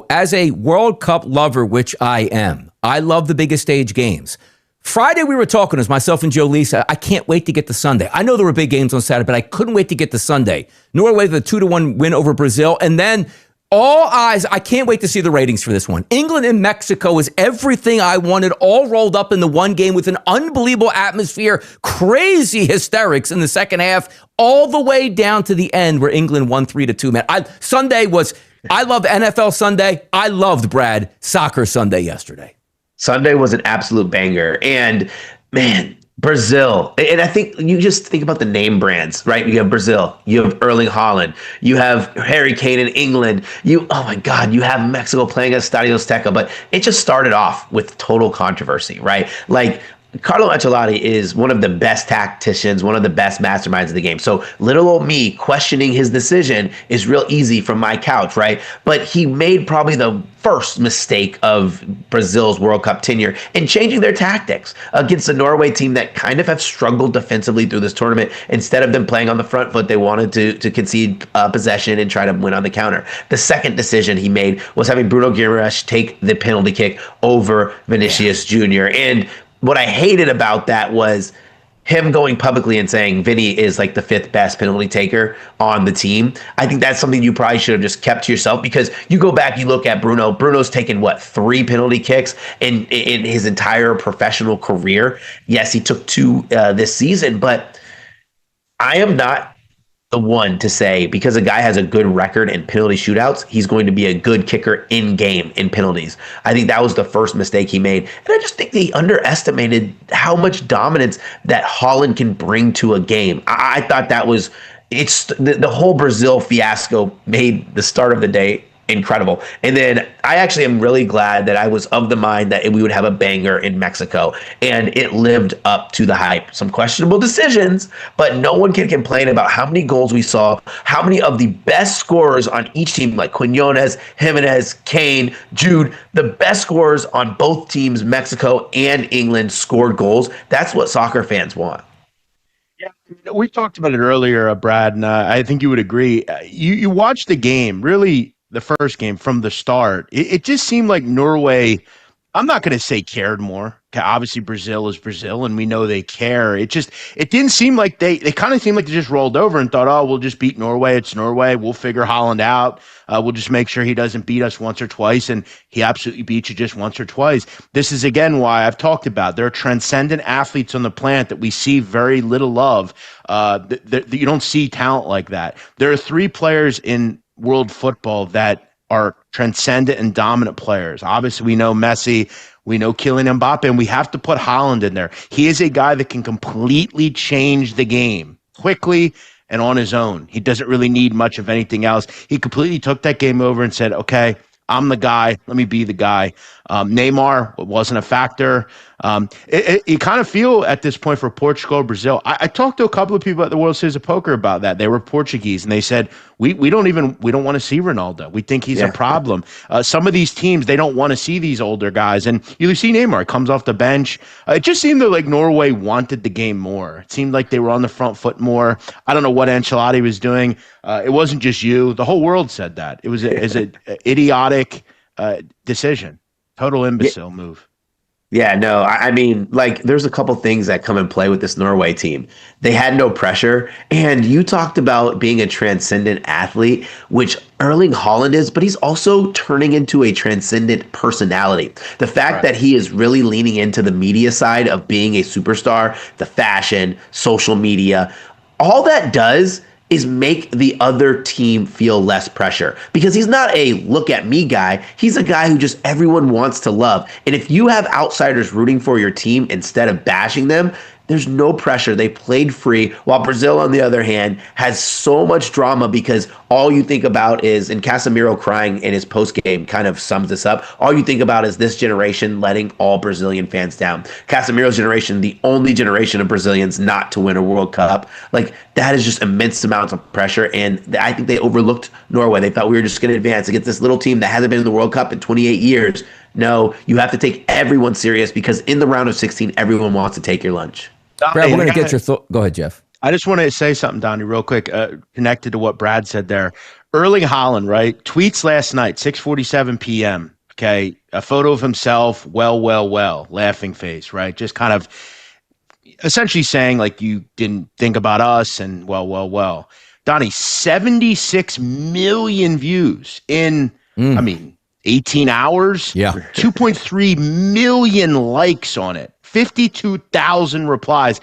as a World Cup lover, which I am, I love the biggest stage games. Friday, we were talking as myself and Joe Lisa. I can't wait to get to Sunday. I know there were big games on Saturday, but I couldn't wait to get to Sunday. Norway, the 2-1 win over Brazil. And then all eyes, I can't wait to see the ratings for this one. England and Mexico is everything I wanted, all rolled up in the one game with an unbelievable atmosphere, crazy hysterics in the second half, all the way down to the end where England won 3-2. Man, I love NFL Sunday. I loved, Brad, Soccer Sunday yesterday. Sunday was an absolute banger. And man, Brazil. And I think you just think about the name brands, right? You have Brazil, you have Erling Haaland, you have Harry Kane in England, oh my God, you have Mexico playing at Estadio Azteca, but it just started off with total controversy, right? Like, Carlo Ancelotti is one of the best tacticians, one of the best masterminds of the game. So little old me questioning his decision is real easy from my couch, right? But he made probably the first mistake of Brazil's World Cup tenure in changing their tactics against a Norway team that kind of have struggled defensively through this tournament. Instead of them playing on the front foot, they wanted to concede possession and try to win on the counter. The second decision he made was having Bruno Guimaraes take the penalty kick over Vinicius Jr. And what I hated about that was him going publicly and saying Vinny is like the fifth best penalty taker on the team. I think that's something you probably should have just kept to yourself, because you go back, you look at Bruno. Bruno's taken, 3 penalty kicks in his entire professional career. Yes, he took 2 this season, but I am not the one to say because a guy has a good record in penalty shootouts, he's going to be a good kicker in game in penalties. I think that was the first mistake he made. And I just think he underestimated how much dominance that Haaland can bring to a game. I thought that was, the whole Brazil fiasco made the start of the day incredible. And then I actually am really glad that I was of the mind that we would have a banger in Mexico, and it lived up to the hype. Some questionable decisions, but no one can complain about how many goals we saw, how many of the best scorers on each team, like Quinones, Jimenez, Kane, Jude, the best scorers on both teams, Mexico and England, scored goals. That's what soccer fans want. Yeah, we talked about it earlier, Brad, and I think you would agree. You watched the game, really, the first game from the start. It just seemed like Norway, I'm not going to say cared more. Obviously, Brazil is Brazil, and we know they care. It didn't seem like they kind of seemed like they just rolled over and thought, oh, we'll just beat Norway. It's Norway. We'll figure Haaland out. We'll just make sure he doesn't beat us once or twice, and he absolutely beats you just once or twice. This is, again, why I've talked about there are transcendent athletes on the planet that we see very little of. You don't see talent like that. There are 3 players in world football that are transcendent and dominant players. Obviously, we know Messi, we know Kylian Mbappe, and we have to put Haaland in there. He is a guy that can completely change the game quickly and on his own. He doesn't really need much of anything else. He completely took that game over and said, okay, I'm the guy. Let me be the guy. Neymar wasn't a factor. You kind of feel at this point for Portugal, Brazil. I talked to a couple of people at the World Series of Poker about that. They were Portuguese, and they said, we don't want to see Ronaldo. We think he's a problem. Some of these teams, they don't want to see these older guys. And you see Neymar comes off the bench. It just seemed like Norway wanted the game more. It seemed like they were on the front foot more. I don't know what Ancelotti was doing. It wasn't just you. The whole world said that. It was an idiotic decision. Total imbecile move. Yeah, no, I mean, like, there's a couple things that come in play with this Norway team. They had no pressure, and you talked about being a transcendent athlete, which Erling Haaland is, but he's also turning into a transcendent personality. The fact that he is really leaning into the media side of being a superstar, the fashion, social media, all that does is make the other team feel less pressure, because he's not a look at me guy. He's a guy who just everyone wants to love. And if you have outsiders rooting for your team instead of bashing them, There's no pressure. They played free, while Brazil, on the other hand, has so much drama because all you think about is, and Casemiro crying in his postgame kind of sums this up, all you think about is this generation letting all Brazilian fans down. Casemiro's generation, the only generation of Brazilians not to win a World Cup. Like, that is just immense amounts of pressure, and I think they overlooked Norway. They thought we were just going to advance against this little team that hasn't been in the World Cup in 28 years. No, you have to take everyone serious because in the round of 16, everyone wants to take your lunch. Brad, we're going to get your thought. Go ahead, Jeff. I just want to say something, Donnie, real quick, connected to what Brad said there. Erling Haaland, right? Tweets last night, 6:47 p.m. Okay, a photo of himself, well, laughing face, right? Just kind of essentially saying, like, you didn't think about us, and well. Donnie, 76 million views in, 18 hours. Yeah. 2.3 million likes on it. 52,000 replies.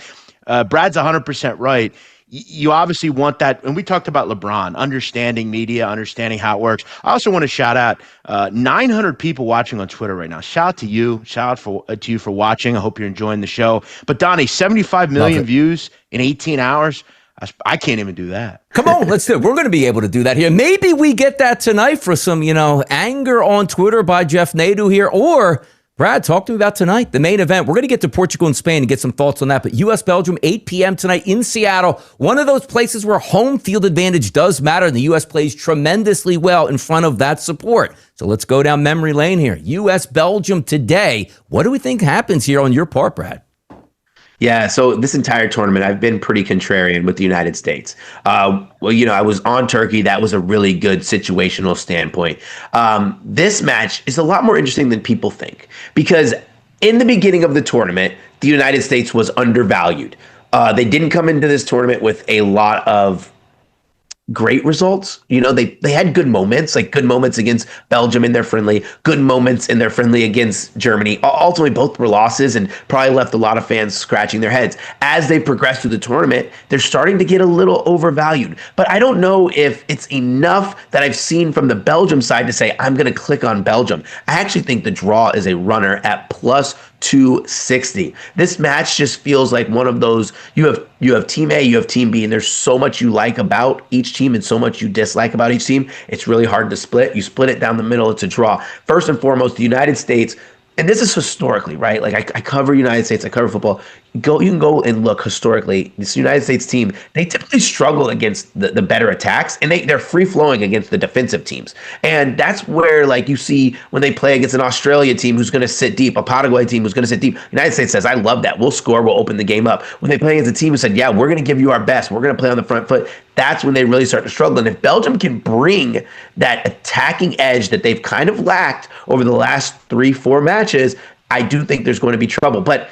Brad's 100% right. You obviously want that. And we talked about LeBron, understanding media, understanding how it works. I also want to shout out 900 people watching on Twitter right now. Shout out to you. Shout out to you for watching. I hope you're enjoying the show. But Donnie, 75 million views in 18 hours. I can't even do that. Come on, let's do it. We're going to be able to do that here. Maybe we get that tonight for some, anger on Twitter by Jeff Nadu here. Or, Brad, talk to me about tonight, the main event. We're going to get to Portugal and Spain and get some thoughts on that. But U.S.-Belgium, 8 p.m. tonight in Seattle. One of those places where home field advantage does matter. And the U.S. plays tremendously well in front of that support. So let's go down memory lane here. U.S.-Belgium today. What do we think happens here on your part, Brad? Yeah, so this entire tournament, I've been pretty contrarian with the United States. I was on Turkey. That was a really good situational standpoint. This match is a lot more interesting than people think because in the beginning of the tournament, the United States was undervalued. They didn't come into this tournament with a lot of great results. They had good moments, like good moments against Belgium in their friendly, good moments in their friendly against Germany. Ultimately, both were losses and probably left a lot of fans scratching their heads. As they progress through the tournament, they're starting to get a little overvalued. But I don't know if it's enough that I've seen from the Belgium side to say, I'm going to click on Belgium. I actually think the draw is a runner at plus 260. This match just feels like one of those, you have team A, you have team B, and there's so much you like about each team and so much you dislike about each team. It's really hard to split. You split it down the middle, it's a draw. First and foremost, the United States, and this is historically, right? Like I cover United States, I cover football. You can go and look historically. This United States team, they typically struggle against the better attacks, and they're free flowing against the defensive teams. And that's where, like, you see when they play against an Australia team who's going to sit deep, a Paraguay team who's going to sit deep. United States says, I love that. We'll score. We'll open the game up. When they play against a team who said, yeah, we're going to give you our best. We're going to play on the front foot. That's when they really start to struggle. And if Belgium can bring that attacking edge that they've kind of lacked over the last 3-4 matches, I do think there's going to be trouble. But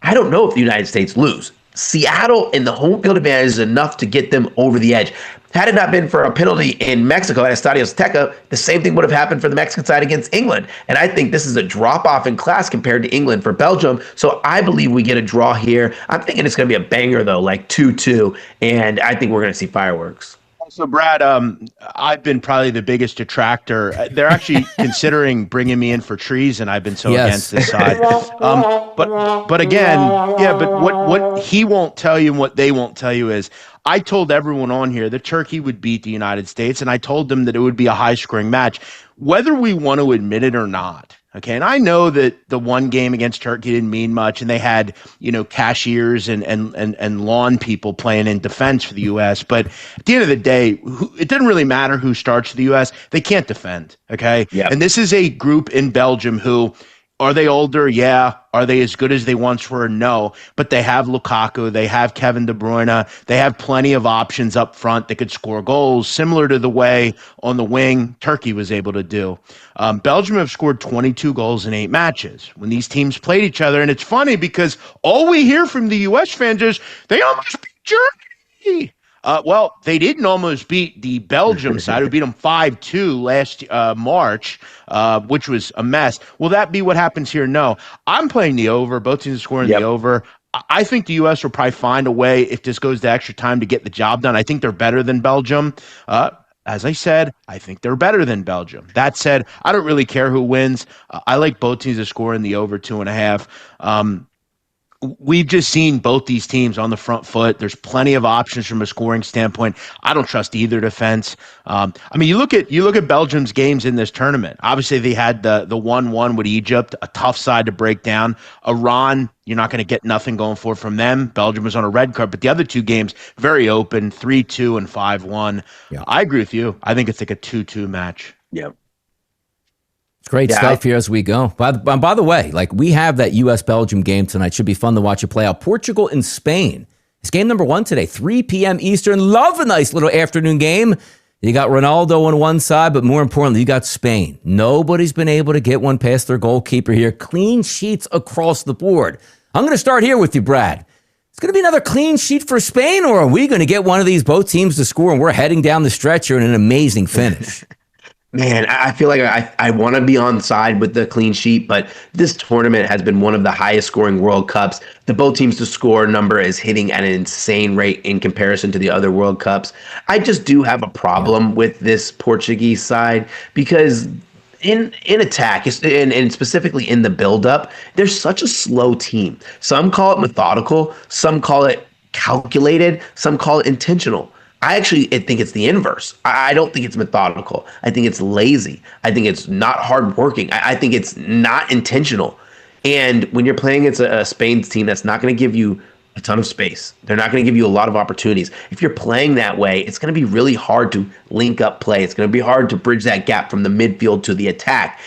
I don't know if the United States lose. Seattle and the home field advantage is enough to get them over the edge. Had it not been for a penalty in Mexico at Estadio Azteca, the same thing would have happened for the Mexican side against England. And I think this is a drop-off in class compared to England for Belgium. So I believe we get a draw here. I'm thinking it's going to be a banger, though, like 2-2. And I think we're going to see fireworks. So, Brad, I've been probably the biggest detractor. They're actually considering bringing me in for treason. I've been so against this side. But again, but what he won't tell you and what they won't tell you is I told everyone on here that Turkey would beat the United States, and I told them that it would be a high-scoring match, whether we want to admit it or not. Okay, and I know that the one game against Turkey didn't mean much, and they had, cashiers and lawn people playing in defense for the U.S. But at the end of the day, it doesn't really matter who starts for the U.S. They can't defend, okay? Yep. And this is a group in Belgium who, are they older? Yeah. Are they as good as they once were? No. But they have Lukaku. They have Kevin De Bruyne. They have plenty of options up front that could score goals, similar to the way on the wing Turkey was able to do. Belgium have scored 22 goals in 8 matches when these teams played each other. And it's funny because all we hear from the U.S. fans is they almost beat Germany. Well, they didn't almost beat the Belgium side, who beat them 5-2 last March, which was a mess. Will that be what happens here? No. I'm playing the over. Both teams are scoring the over. I think the U.S. will probably find a way, if this goes to extra time, to get the job done. I think they're better than Belgium. As I said, I think they're better than Belgium. That said, I don't really care who wins. I like both teams to score in the over 2.5. we've just seen both these teams on the front foot. There's plenty of options from a scoring standpoint. I don't trust either defense. I mean, you look at Belgium's games in this tournament. Obviously, they had the 1-1 with Egypt, a tough side to break down. Iran, you're not going to get nothing going forward from them. Belgium was on a red card, but the other two games very open, 3-2 and 5-1. Yeah. I agree with you. I think it's like a 2-2 match. Yeah. Great stuff here as we go. By the way, like we have that U.S.-Belgium game tonight. Should be fun to watch it play out. Portugal and Spain. It's game number 1 today, 3 p.m. Eastern. Love a nice little afternoon game. You got Ronaldo on one side, but more importantly, you got Spain. Nobody's been able to get one past their goalkeeper here. Clean sheets across the board. I'm going to start here with you, Brad. It's going to be another clean sheet for Spain, or are we going to get one of these both teams to score and we're heading down the stretch here in an amazing finish? Man, I feel like I want to be on side with the clean sheet, but this tournament has been one of the highest scoring World Cups. The both teams to score number is hitting at an insane rate in comparison to the other World Cups. I just do have a problem with this Portuguese side because in attack, and specifically in the buildup, they're such a slow team. Some call it methodical, some call it calculated, some call it intentional. I think it's the inverse. I don't think it's methodical. I think it's lazy. I think it's not hardworking. I think it's not intentional. And when you're playing against a Spain's team that's not going to give you a ton of space, they're not going to give you a lot of opportunities. If you're playing that way, it's going to be really hard to link up play. It's going to be hard to bridge that gap from the midfield to the attack.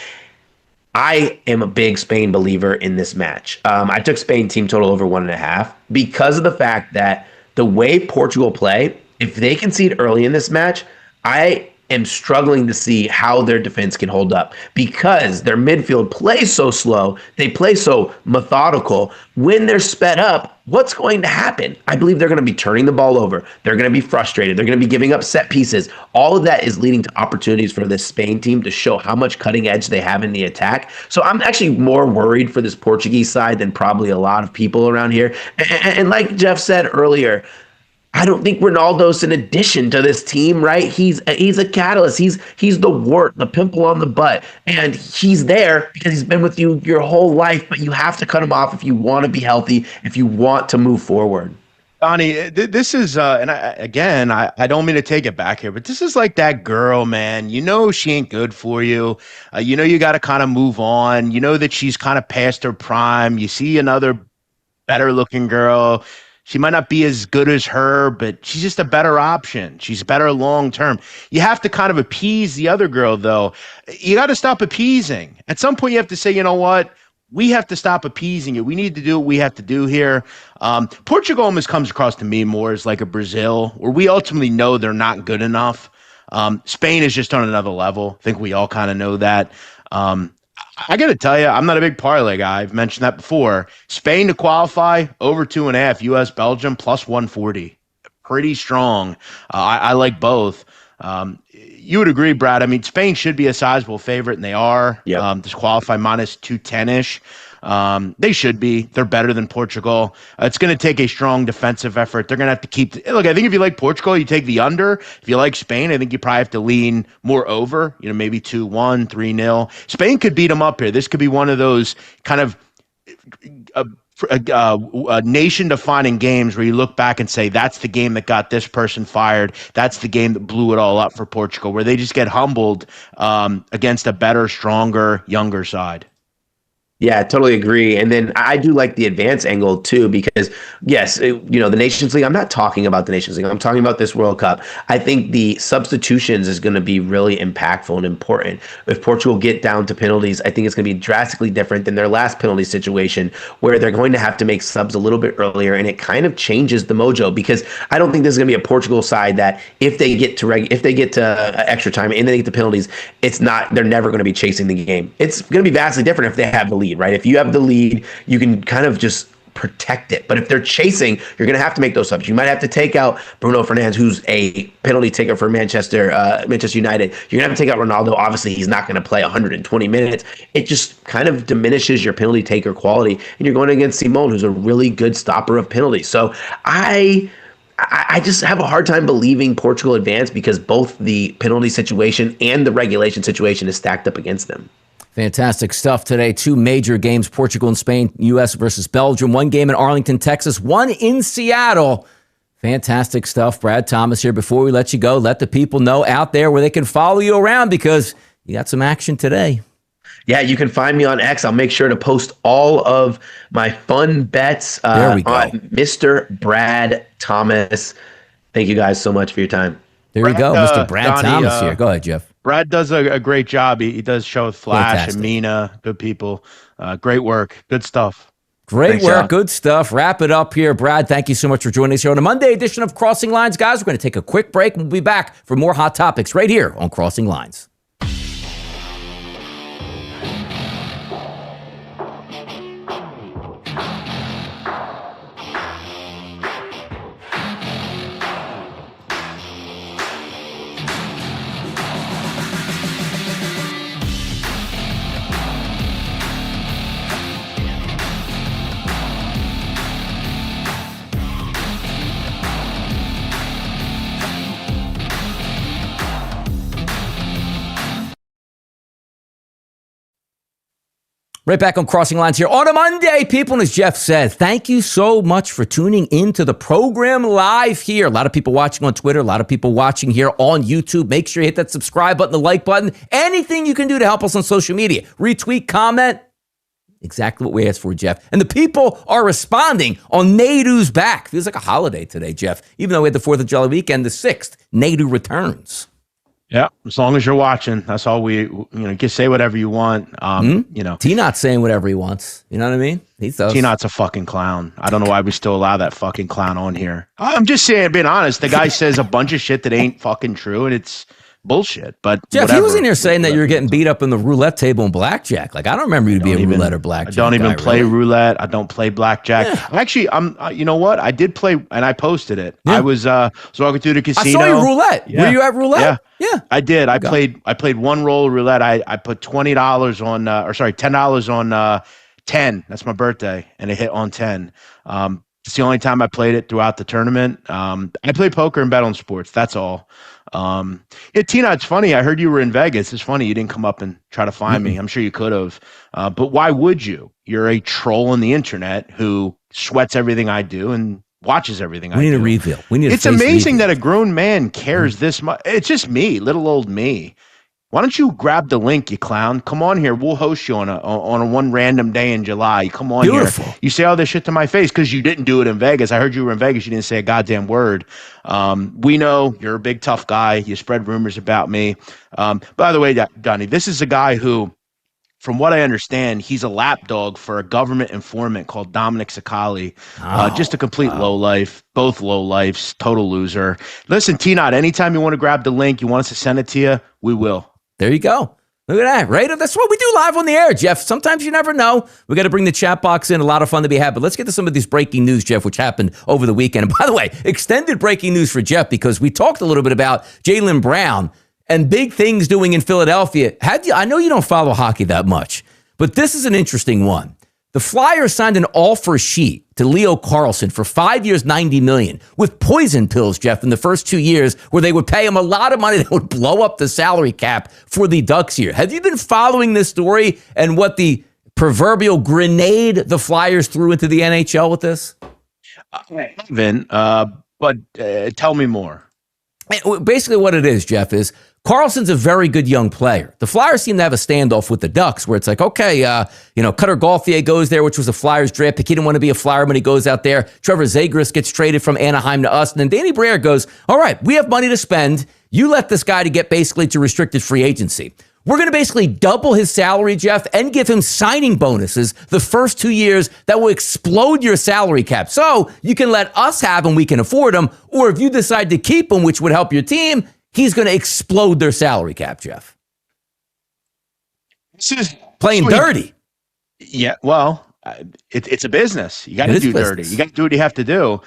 I am a big Spain believer in this match. I took Spain team total over 1.5 because of the fact that the way Portugal play, if they concede early in this match, I am struggling to see how their defense can hold up because their midfield plays so slow. They play so methodical. When they're sped up, what's going to happen? I believe they're going to be turning the ball over. They're going to be frustrated. They're going to be giving up set pieces. All of that is leading to opportunities for this Spain team to show how much cutting edge they have in the attack. So I'm actually more worried for this Portuguese side than probably a lot of people around here. And like Jeff said earlier, I don't think Ronaldo's an addition to this team, right? He's a catalyst. He's the wart, the pimple on the butt, and he's there because he's been with you your whole life. But you have to cut him off if you want to be healthy, if you want to move forward. Donnie, this is, and I don't mean to take it back here, but this is like that girl, man. You know she ain't good for you. You know you got to kind of move on. You know that she's kind of past her prime. You see another better-looking girl. She might not be as good as her, but she's just a better option. She's better long-term. You have to kind of appease the other girl, though. You got to stop appeasing. At some point, you have to say, you know what? We have to stop appeasing it. We need to do what we have to do here. Portugal almost comes across to me more as like a Brazil, where we ultimately know they're not good enough. Spain is just on another level. I think we all kind of know that. I got to tell you, I'm not a big parlay guy. I've mentioned that before. Spain to qualify, over 2.5. U.S. Belgium, plus 140. Pretty strong. I like both. You would agree, Brad. I mean, Spain should be a sizable favorite, and they are. Yep. To qualify minus 210-ish. They should be. They're better than Portugal. It's going to take a strong defensive effort. They're going to have to keep. Look, I think if you like Portugal, you take the under. If you like Spain, I think you probably have to lean more over. You know, maybe 2-1, 3-0. Spain could beat them up here. This could be one of those kind of nation-defining games where you look back and say, that's the game that got this person fired. That's the game that blew it all up for Portugal, where they just get humbled against a better, stronger, younger side. Yeah, I totally agree. And then I do like the advance angle too, because yes, the Nations League, I'm not talking about the Nations League. I'm talking about this World Cup. I think the substitutions is going to be really impactful and important. If Portugal get down to penalties, I think it's going to be drastically different than their last penalty situation where they're going to have to make subs a little bit earlier. And it kind of changes the mojo because I don't think there's going to be a Portugal side that if they get to extra time and then they get to penalties, they're never going to be chasing the game. It's going to be vastly different if they have the lead. Right? If you have the lead, you can kind of just protect it. But if they're chasing, you're going to have to make those subs. You might have to take out Bruno Fernandes, who's a penalty taker for Manchester United. You're going to have to take out Ronaldo. Obviously, he's not going to play 120 minutes. It just kind of diminishes your penalty taker quality. And you're going against Simone, who's a really good stopper of penalties. So I just have a hard time believing Portugal advanced because both the penalty situation and the regulation situation is stacked up against them. Fantastic stuff today. Two major games, Portugal and Spain, U.S. versus Belgium. One game in Arlington, Texas, one in Seattle. Fantastic stuff. Brad Thomas here. Before we let you go, let the people know out there where they can follow you around because you got some action today. Yeah, you can find me on X. I'll make sure to post all of my fun bets There we go. on Mr. Brad Thomas. Thank you guys so much for your time. There you go, Mr. Brad Donnie, Thomas here. Go ahead, Jeff. Brad does a great job. He does show with Flash Fantastic. and Mina, good people. Great work. Good stuff. Great Thanks, work. John. Good stuff. Wrap it up here. Brad, thank you so much for joining us here on a Monday edition of Crossing Lines. Guys, we're going to take a quick break. We'll be back for more hot topics right here on Crossing Lines. Right back on Crossing Lines here on a Monday, people. And as Jeff said, thank you so much for tuning into the program live here. A lot of people watching on Twitter, a lot of people watching here on YouTube. Make sure you hit that subscribe button, the like button, anything you can do to help us on social media. Retweet, comment. Exactly what we asked for, Jeff. And the people are responding on Nadu's back. Feels like a holiday today, Jeff. Even though we had the 4th of July weekend, the 6th, Nadu returns. Yeah, as long as you're watching, that's all you can say whatever you want. T-Not's saying whatever he wants. You know what I mean? He does. T-Not's a fucking clown. I don't know why we still allow that fucking clown on here. I'm just saying, being honest, the guy says a bunch of shit that ain't fucking true, and it's bullshit. But Jeff, whatever. he was in here saying that you were getting beat up in the roulette table in blackjack. Like, I don't remember you to be a roulette or blackjack. I don't even guy, play really. roulette. I don't play blackjack. Yeah. Actually, you know what? I did play, and I posted it. Yeah. I was walking through the I casino. saw you roulette. Yeah. Were you at roulette? Yeah. I did. I played one roll of roulette. I put $20 on, $10 on 10. That's my birthday, and it hit on 10. It's the only time I played it throughout the tournament. I play poker and bet on sports. That's all. Tina, it's funny. I heard you were in Vegas. It's funny you didn't come up and try to find me. I'm sure you could have. But why would you? You're a troll on the internet who sweats everything I do and watches everything I do. We need a reveal. It's amazing that a grown man cares this much. It's just me, little old me. Why don't you grab the link, you clown? Come on here. We'll host you on a one random day in July. Come on Beautiful. here. You say all this shit to my face because you didn't do it in Vegas. I heard you were in Vegas. You didn't say a goddamn word. We know you're a big, tough guy. You spread rumors about me. By the way, Donnie, this is a guy who, from what I understand, he's a lapdog for a government informant called Dominic Sakali. Just a complete lowlife, both lowlifes, total loser. Listen, T-Knot, anytime you want to grab the link, you want us to send it to you, we will. There you go. Look at that, right? That's what we do live on the air, Jeff. Sometimes you never know. We got to bring the chat box in. A lot of fun to be had. But let's get to some of these breaking news, Jeff, which happened over the weekend. And by the way, extended breaking news for Jeff because we talked a little bit about Jaylen Brown and big things doing in Philadelphia. I know you don't follow hockey that much, but this is an interesting one. The Flyers signed an offer sheet to Leo Carlsson for 5 years, $90 million, with poison pills, Jeff, in the first 2 years, where they would pay him a lot of money that would blow up the salary cap for the Ducks here. Have you been following this story and what the proverbial grenade the Flyers threw into the NHL with this? I haven't, but tell me more. Basically what it is, Jeff, is Carlson's a very good young player. The Flyers seem to have a standoff with the Ducks where it's like, okay, Cutter Gauthier goes there, which was a Flyers draft pick. He didn't want to be a Flyer when he goes out there. Trevor Zegras gets traded from Anaheim to us. And then Danny Briere goes, all right, we have money to spend. You let this guy to get basically to restricted free agency. We're going to basically double his salary, Jeff, and give him signing bonuses the first 2 years that will explode your salary cap. So you can let us have him, we can afford him. Or if you decide to keep him, which would help your team, he's going to explode their salary cap, Jeff. This is Playing dirty. Yeah, well, it's a business. You got to do dirty. You got to do what you have to do.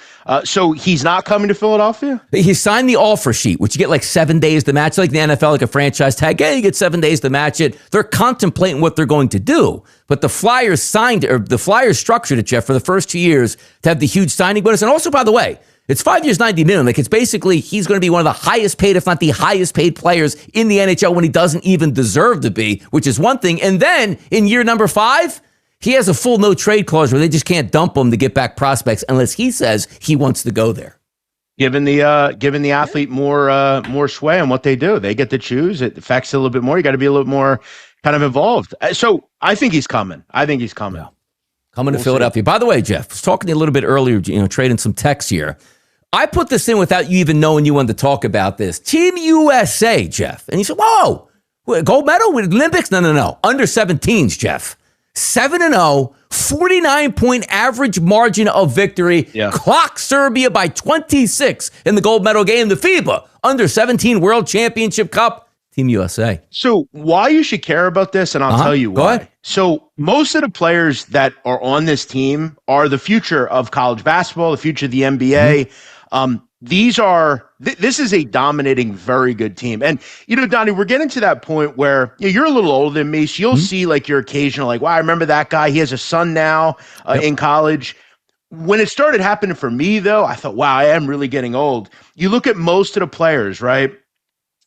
So he's not coming to Philadelphia? He signed the offer sheet, which you get like 7 days to match, like the NFL, like a franchise tag. Hey, you get 7 days to match it. They're contemplating what they're going to do. But the Flyers structured it, Jeff, for the first 2 years to have the huge signing bonus. And also, by the way, It's 5 years, 90 million. Like, it's basically he's going to be one of the highest paid, if not the highest paid players in the NHL when he doesn't even deserve to be, which is one thing. And then in year number 5, he has a full no trade clause where they just can't dump him to get back prospects unless he says he wants to go there. Giving the athlete more sway on what they do. They get to choose. It affects it a little bit more. You got to be a little more kind of involved. So I think he's coming. Yeah. Coming to Philadelphia. By the way, Jeff, I was talking to you a little bit earlier, trading some texts here. I put this in without you even knowing you wanted to talk about this. Team USA, Jeff. And you said, whoa, gold medal with Olympics? No. Under 17s, Jeff. 7-0, 49-point average margin of victory. Yeah. Clocked Serbia by 26 in the gold medal game. The FIBA Under 17 World Championship Cup. Team USA. So why you should care about this, and I'll tell you why. Go ahead. So most of the players that are on this team are the future of college basketball, the future of the NBA. This is a dominating, very good team. And, Donnie, we're getting to that point where you're a little older than me, so you'll see like your occasional, like, wow, I remember that guy. He has a son now in college. When it started happening for me, though, I thought, wow, I am really getting old. You look at most of the players, right?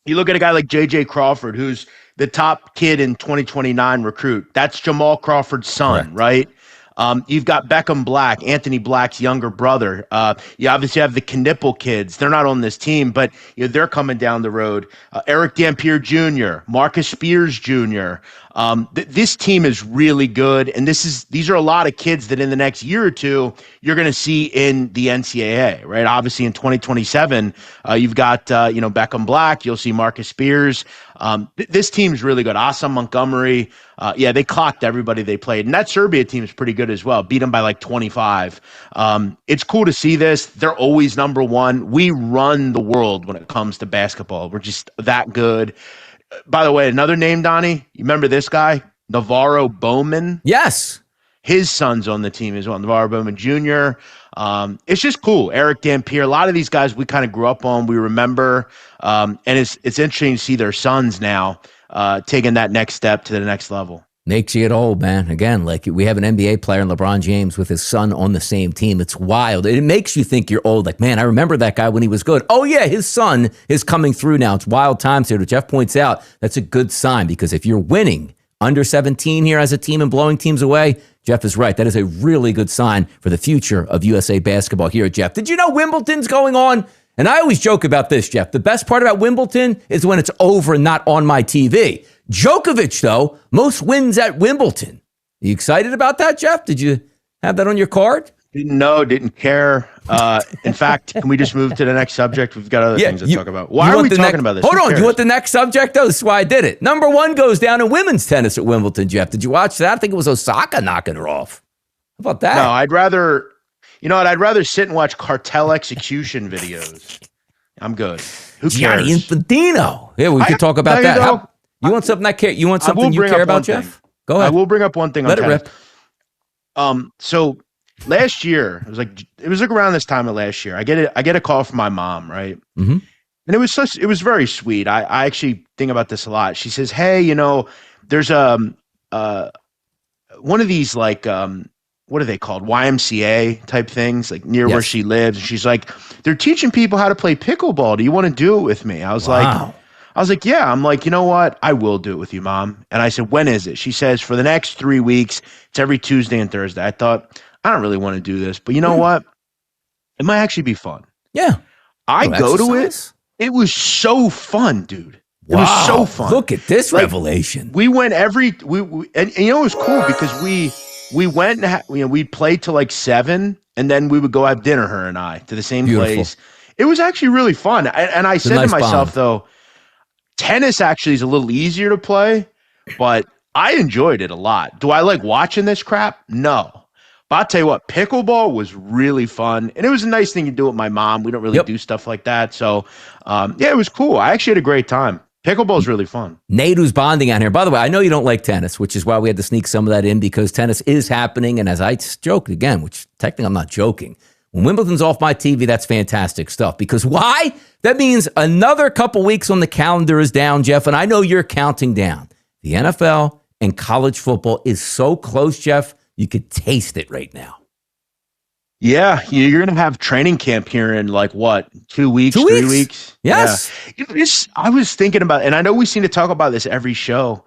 You look at a guy like J.J. Crawford, who's the top kid in 2029 recruit. That's Jamal Crawford's son, right? You've got Beckham Black, Anthony Black's younger brother. You obviously have the Knipple kids. They're not on this team, but they're coming down the road. Eric Dampier Jr., Marcus Spears Jr. This team is really good, and these are a lot of kids that in the next year or two you're going to see in the NCAA, right? Obviously, in 2027, you've got Beckham Black. You'll see Marcus Spears. This team's really good. Asa Montgomery. They clocked everybody they played, and that Serbia team is pretty good as well. Beat them by like 25. It's cool to see this. They're always number one. We run the world when it comes to basketball. We're just that good. By the way, another name, Donnie, you remember this guy? Navarro Bowman? Yes. His son's on the team as well, Navarro Bowman Jr. It's just cool. Eric Dampier, a lot of these guys we kind of grew up on, we remember. And it's interesting to see their sons now taking that next step to the next level. Makes you get old, man. Again, like we have an NBA player in LeBron James with his son on the same team. It's wild. It makes you think you're old. Like, man, I remember that guy when he was good. Oh, yeah, his son is coming through now. It's wild times here. But Jeff points out that's a good sign because if you're winning under 17 here as a team and blowing teams away, Jeff is right. That is a really good sign for the future of USA basketball here, Jeff. Did you know Wimbledon's going on? And I always joke about this, Jeff. The best part about Wimbledon is when it's over and not on my TV. Djokovic, though, most wins at Wimbledon. Are you excited about that, Jeff? Did you have that on your card? Didn't care. In fact, can we just move to the next subject? We've got other things to talk about. Why are we talking about this? Hold on. You want the next subject, though? This is why I did it. Number 1 goes down in women's tennis at Wimbledon, Jeff. Did you watch that? I think it was Osaka knocking her off. How about that? No, I'd rather sit and watch cartel execution videos. I'm good. Who cares? Gianni Infantino. Yeah, we could talk about that. You want something you care about, Jeff? Go ahead. I will bring up one thing. Let it rip. So last year, it was like around this time of last year. I get a call from my mom, right? Mm-hmm. And it was very sweet. I actually think about this a lot. She says, "Hey, there's one of these like what are they called? YMCA type things, like near where she lives." And she's like, "They're teaching people how to play pickleball. Do you want to do it with me?" I was like, yeah. I'm like, you know what? I will do it with you, Mom. And I said, when is it? She says, for the next 3 weeks. It's every Tuesday and Thursday. I thought, I don't really want to do this, but you know what? It might actually be fun. Yeah. I go to it. It was so fun, dude. It was so fun. Look at this revelation. We went and it was cool because we went and we played till like 7, and then we would go have dinner, her and I, to the same place. It was actually really fun. And I said to myself, though, tennis actually is a little easier to play, but I enjoyed it a lot. Do I like watching this crap? No. But I'll tell you what, pickleball was really fun. And it was a nice thing to do with my mom. We don't really do stuff like that. So, it was cool. I actually had a great time. Pickleball is really fun. Nadu's bonding out here. By the way, I know you don't like tennis, which is why we had to sneak some of that in because tennis is happening. And as I joked again, which technically I'm not joking, when Wimbledon's off my TV, that's fantastic stuff. Because why? That means another couple weeks on the calendar is down, Jeff. And I know you're counting down. The NFL and college football is so close, Jeff. You could taste it right now. Yeah, you're going to have training camp here in like what, 2 weeks, 2 3 weeks? weeks? Yes. Yeah. I was thinking about, and I know we seem to talk about this every show.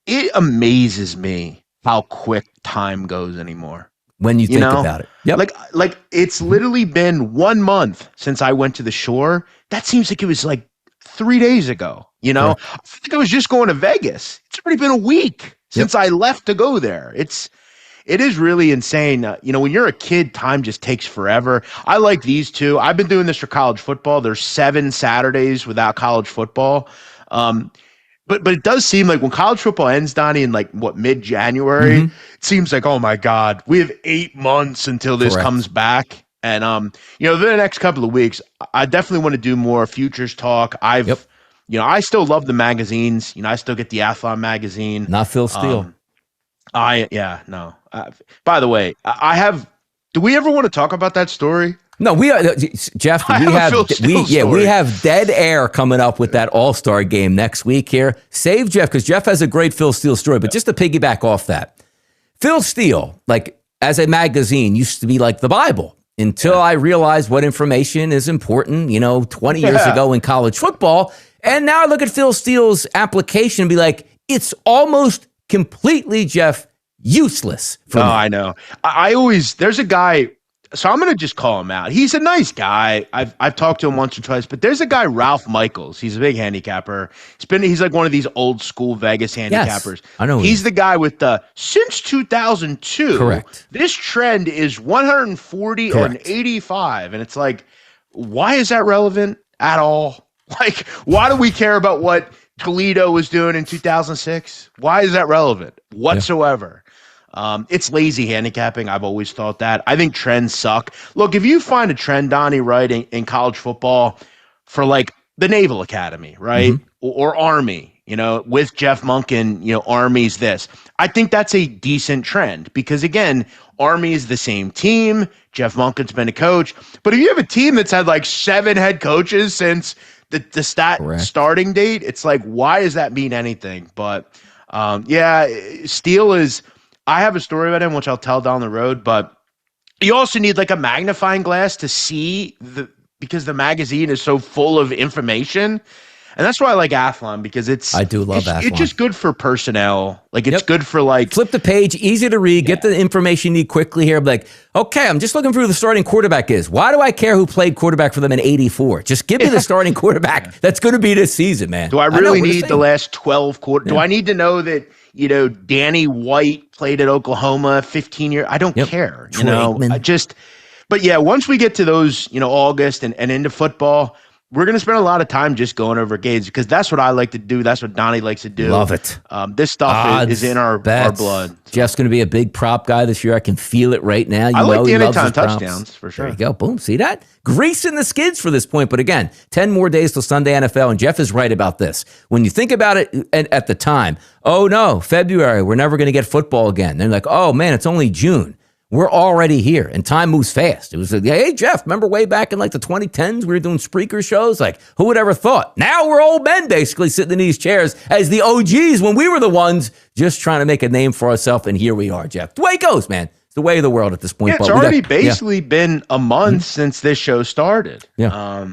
It amazes me how quick time goes anymore. When you think about it. Yep. Like it's literally been 1 month since I went to the shore. That seems like it was like 3 days ago. I think I was just going to Vegas. It's already been a week since I left to go there. It is really insane. When you're a kid, time just takes forever. I like these two. I've been doing this for college football. There's 7 Saturdays without college football. But it does seem like when college football ends, Donnie, in like mid-January, it seems like, oh my God, we have 8 months until this comes back. And the next couple of weeks, I definitely want to do more futures talk. I still love the magazines. I still get the Athlon magazine. Not Phil Steele. No. By the way, do we ever want to talk about that story? No, we are, Jeff. We have dead air coming up with that All-Star game next week here. Save Jeff, because Jeff has a great Phil Steele story. But just to piggyback off that, Phil Steele, like as a magazine, used to be like the Bible until I realized what information is important. 20 years ago in college football, and now I look at Phil Steele's application and be like, it's almost completely, Jeff, useless. I know. There's a guy, so I'm going to just call him out. He's a nice guy. I've talked to him once or twice, but there's a guy, Ralph Michaels. He's a big handicapper. He's like one of these old school Vegas handicappers. Yes, I know. He's the guy with since 2002. Correct. This trend is 140 and 85. And it's like, why is that relevant at all? Like, why do we care about what Toledo was doing in 2006? Why is that relevant whatsoever? It's lazy handicapping. I've always thought that. I think trends suck. Look, if you find a trend, Donnie, right, in college football for like the Naval Academy, right, or Army, with Jeff Monken, Army's this. I think that's a decent trend because, again, Army is the same team. Jeff Monken's been a coach. But if you have a team that's had like 7 head coaches since the starting date, it's like, why does that mean anything? But Steele is, I have a story about him, which I'll tell down the road, but you also need like a magnifying glass to see because the magazine is so full of information. And that's why I like Athlon, because I do love Athlon. It's just good for personnel. Like it's good for like flip the page, easy to read, get the information you need quickly here. Like, okay, I'm just looking for who the starting quarterback is. Why do I care who played quarterback for them in '84? Just give me the starting quarterback that's going to be this season, man. Do I really need the last 12 quarters? Do I need to know that Danny White played at Oklahoma 15 years? I don't care. But once we get to those, August and into football, we're going to spend a lot of time just going over games because that's what I like to do. That's what Donnie likes to do. Love it. This stuff is in our blood. Jeff's going to be a big prop guy this year. I can feel it right now. I like the anytime touchdowns for sure. There you go. Boom. See that? Greasing the skids for this point. But again, 10 more days till Sunday NFL. And Jeff is right about this. When you think about it at the time, oh no, February, we're never going to get football again. They're like, oh man, it's only June. We're already here, and time moves fast. It was like, hey, Jeff, remember way back in like the 2010s, we were doing Spreaker shows? Like, who would ever thought? Now we're old men basically sitting in these chairs as the OGs when we were the ones just trying to make a name for ourselves, and here we are, Jeff. The way it goes, man. It's the way of the world at this point. Yeah, it's already basically been a month since this show started. Yeah.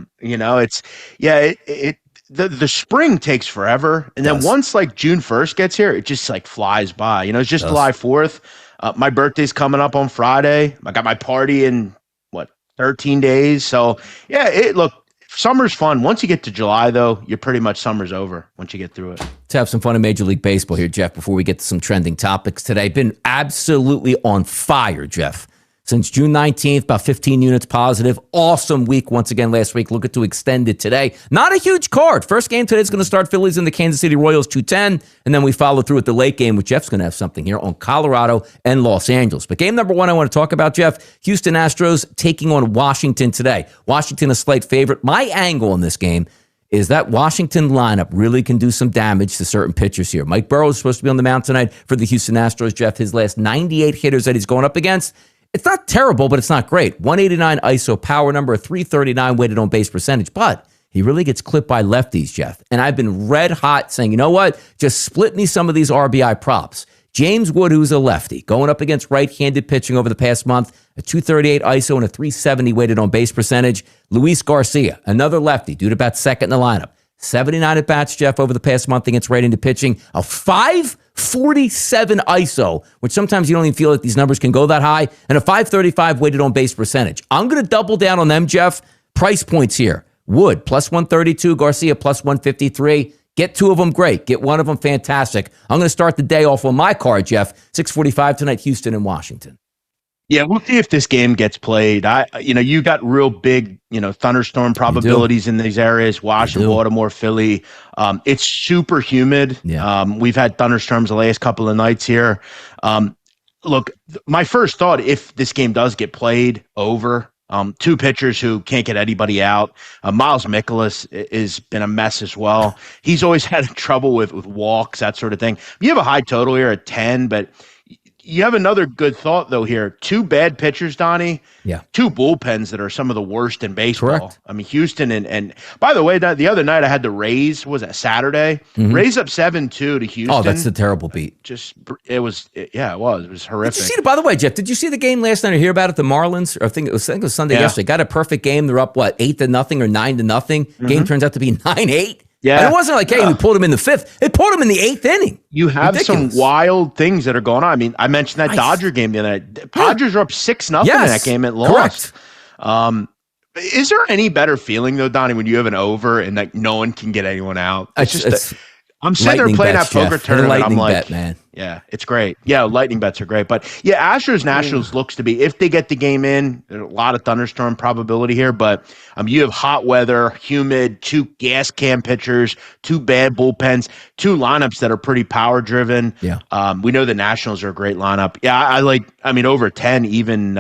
The spring takes forever, and then once like June 1st gets here, it just like flies by. It's just July 4th. My birthday's coming up on Friday. I got my party in 13 days. So look, summer's fun. Once you get to July, though, you're pretty much summer's over once you get through it. Let's have some fun in Major League Baseball here, Jeff, before we get to some trending topics today. Been absolutely on fire, Jeff. Since June 19th, about 15 units positive. Awesome week once again last week. Looking to extend it today. Not a huge card. First game today is going to start Phillies and the Kansas City Royals 2:10. And then we follow through with the late game, which Jeff's going to have something here on Colorado and Los Angeles. But game number one I want to talk about, Jeff, Houston Astros taking on Washington today. Washington a slight favorite. My angle in this game is that Washington lineup really can do some damage to certain pitchers here. Mike Burrow is supposed to be on the mound tonight for the Houston Astros, Jeff. His last 98 hitters that he's going up against, it's not terrible, but it's not great. 189 ISO power number, 339 weighted on base percentage, but he really gets clipped by lefties, Jeff. And I've been red hot saying, you know what? Just split me some of these RBI props. James Wood, who's a lefty, going up against right-handed pitching over the past month, a 238 ISO and a 370 weighted on base percentage. Luis Garcia, another lefty, due to bat second in the lineup. 79 at-bats, Jeff, over the past month against right-handed pitching. A 547 ISO, which sometimes you don't even feel like these numbers can go that high, and a 535 weighted on base percentage. I'm going to double down on them, Jeff. Price points here. Wood, plus 132. Garcia, plus 153. Get two of them, great. Get one of them, fantastic. I'm going to start the day off on my card, Jeff. 6:45 tonight, Houston and Washington. Yeah, we'll see if this game gets played. You got real big, thunderstorm probabilities in these areas. Washington, Baltimore, Philly. It's super humid. Yeah. We've had thunderstorms the last couple of nights here. Look, my first thought, if this game does get played, over. Two pitchers who can't get anybody out. Miles Mikolas has been a mess as well. He's always had trouble with walks, that sort of thing. You have a high total here at 10, but you have another good thought, though, here. Two bad pitchers, Donnie. Yeah. Two bullpens that are some of the worst in baseball. Correct. I mean, Houston and by the way, the other night I had the Rays, was that Saturday? Mm-hmm. Rays up 7-2 to Houston. Oh, that's a terrible beat. It was horrific. Did you see by the way, Jeff, did you see the game last night or hear about it? The Marlins, or I think it was Sunday yesterday, got a perfect game. They're up, 8-0 or 9-0. Mm-hmm. Game turns out to be 9-8. Yeah. And it wasn't like, hey, we pulled him in the fifth. It pulled him in the eighth inning. You have Ridiculous. some wild things that are going on. I mean, I mentioned that Dodger game the other night. Padres are up 6-0 in that game at lost. Correct. Is there any better feeling, though, Donnie, when you have an over and like no one can get anyone out? I'm sitting there playing that poker tournament. I'm like, bet, man. Yeah, it's great. Yeah, lightning bets are great. But yeah, Astros Nationals looks to be, if they get the game in, there's a lot of thunderstorm probability here. But you have hot weather, humid, two gas can pitchers, two bad bullpens, two lineups that are pretty power driven. Yeah. We know the Nationals are a great lineup. Yeah, over 10, even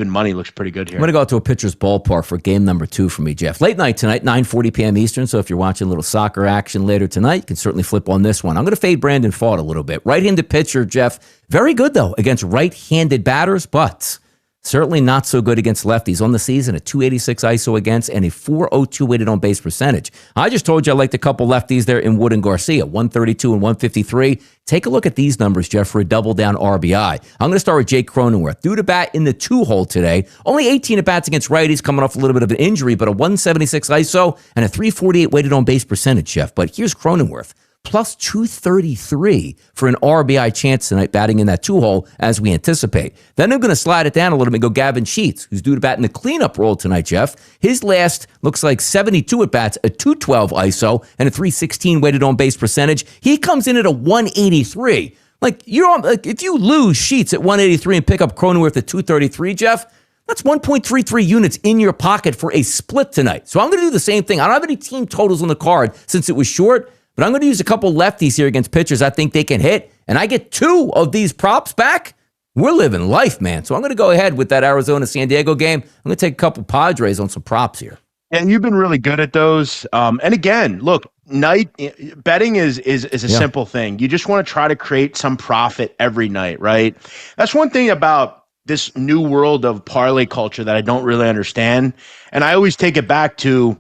money looks pretty good here. I'm going to go out to a pitcher's ballpark for game number 2 for me, Jeff. Late night tonight, 9:40 p.m. Eastern. So if you're watching a little soccer action later tonight, you can certainly flip on this one. I'm going to fade Brandon Pfaadt a little bit. Right-handed pitcher, Jeff. Very good, though, against right-handed batters, but certainly not so good against lefties. On the season, a 286 ISO against and a 402 weighted on base percentage. I just told you I liked a couple lefties there in Wood and Garcia, 132 and 153. Take a look at these numbers, Jeff, for a double down RBI. I'm going to start with Jake Cronenworth. Due to bat in the 2-hole today. Only 18 at bats against righties, coming off a little bit of an injury, but a 176 ISO and a 348 weighted on base percentage, Jeff. But here's Cronenworth. Plus 233 for an RBI chance tonight, batting in that 2-hole as we anticipate. Then I'm going to slide it down a little bit and go Gavin Sheets, who's due to bat in the cleanup role tonight, Jeff. His last looks like 72 at-bats, a 212 ISO, and a 316 weighted on base percentage. He comes in at a 183. If you lose Sheets at 183 and pick up Cronenworth at 233, Jeff, that's 1.33 units in your pocket for a split tonight. So I'm going to do the same thing. I don't have any team totals on the card since it was short, but I'm going to use a couple lefties here against pitchers I think they can hit, and I get 2 of these props back. We're living life, man. So I'm going to go ahead with that Arizona-San Diego game. I'm going to take a couple Padres on some props here. And you've been really good at those. And again, look, betting is a simple thing. You just want to try to create some profit every night, right? That's one thing about this new world of parlay culture that I don't really understand. And I always take it back to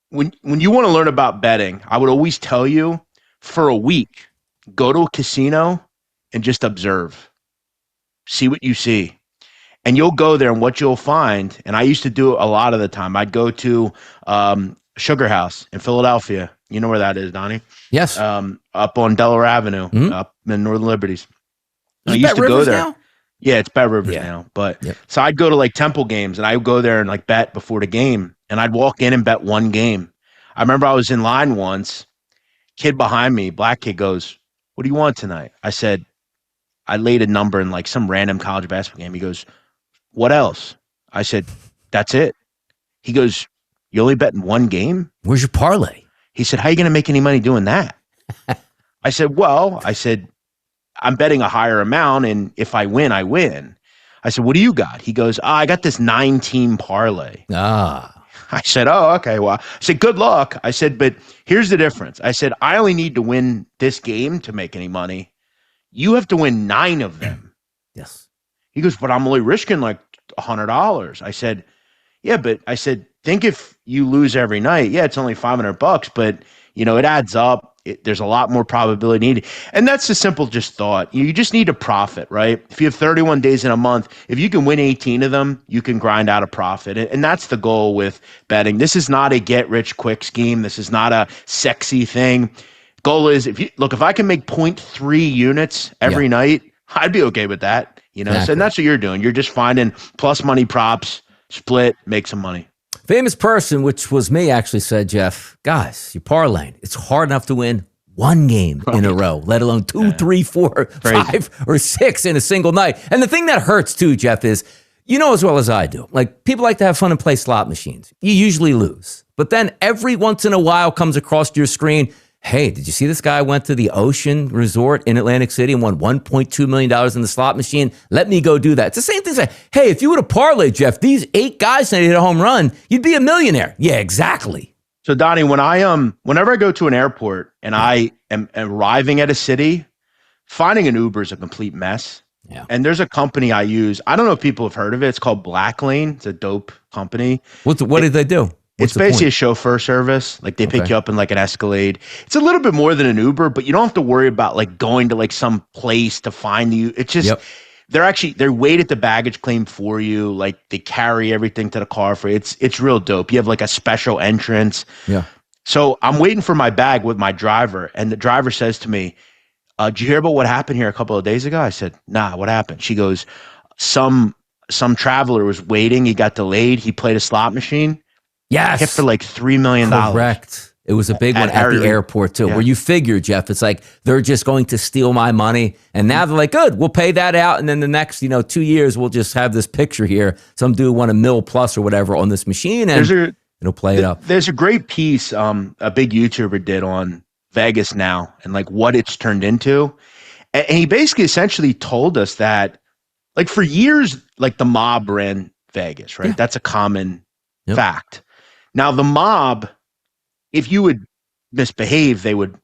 when you want to learn about betting, I would always tell you for a week, go to a casino and just observe. See what you see. And you'll go there and what you'll find, and I used to do it a lot of the time. I'd go to Sugar House in Philadelphia. You know where that is, Donnie? Yes. Up on Delaware Avenue, up in Northern Liberties. I used to go there. Now? Yeah, it's Bet Rivers now. But so I'd go to like Temple games, and I would go there and like bet before the game. And I'd walk in and bet one game. I remember I was in line once. Kid behind me, black kid, goes, "What do you want tonight?" I said, I laid a number in like some random college basketball game. He goes, "What else?" I said, "That's it." He goes, "You only bet in one game?" Where's your parlay? He said, "How are you going to make any money doing that?" I said, "I'm betting a higher amount, and if I win, I win." I said, "What do you got?" He goes, "I got this 9-team parlay." I said, "Oh, okay. Well," I said, "Good luck." I said, "But here's the difference." I said, "I only need to win this game to make any money. You have to win 9 of them." Yes. He goes, "But I'm only risking like $100. I said, "Yeah, but," I said, "think if you lose every night, it's only $500, but it adds up. there's a lot more probability needed. And that's a simple just thought. You just need to profit, right? If you have 31 days in a month, if you can win 18 of them, you can grind out a profit. And that's the goal with betting. This is not a get-rich-quick scheme. This is not a sexy thing. Goal is, if I can make 0.3 units every night, I'd be okay with that. Exactly. So and that's what you're doing. You're just finding plus money props, split, make some money. Famous person, which was me, actually said, Jeff, guys, you're parlaying. It's hard enough to win one game in a row, let alone 2, 3, 4, 5, or 6 in a single night. And the thing that hurts too, Jeff, is as well as I do, like people like to have fun and play slot machines. You usually lose. But then every once in a while comes across your screen, hey, did you see this guy went to the Ocean Resort in Atlantic City and won $1.2 million in the slot machine? Let me go do that. It's the same thing as, hey, if you would have parlayed, Jeff, these 8 guys that hit a home run, you'd be a millionaire. Yeah, exactly. So, Donnie, whenever I go to an airport and I am arriving at a city, finding an Uber is a complete mess. Yeah. And there's a company I use. I don't know if people have heard of it. It's called Black Lane. It's a dope company. What did they do? It's basically a chauffeur service. Like they pick you up in like an Escalade. It's a little bit more than an Uber, but you don't have to worry about like going to like some place to find you. It's just they're wait at the baggage claim for you. Like they carry everything to the car for you. It's real dope. You have like a special entrance. Yeah. So I'm waiting for my bag with my driver, and the driver says to me, "Did you hear about what happened here a couple of days ago?" I said, "Nah, what happened?" She goes, Some traveler was waiting. He got delayed. He played a slot machine. Yes. Hit for like $3 million. Correct. It was a big one at the airport too, where you figure, Jeff, it's like they're just going to steal my money. And now they're like, good, we'll pay that out. And then the next, 2 years, we'll just have this picture here. Some dude won $1 million plus or whatever on this machine, and it'll play it up. There's a great piece a big YouTuber did on Vegas now and like what it's turned into. And he basically essentially told us that like for years, like the mob ran Vegas, right? Yeah. That's a common fact. Now the mob, if you would misbehave, they would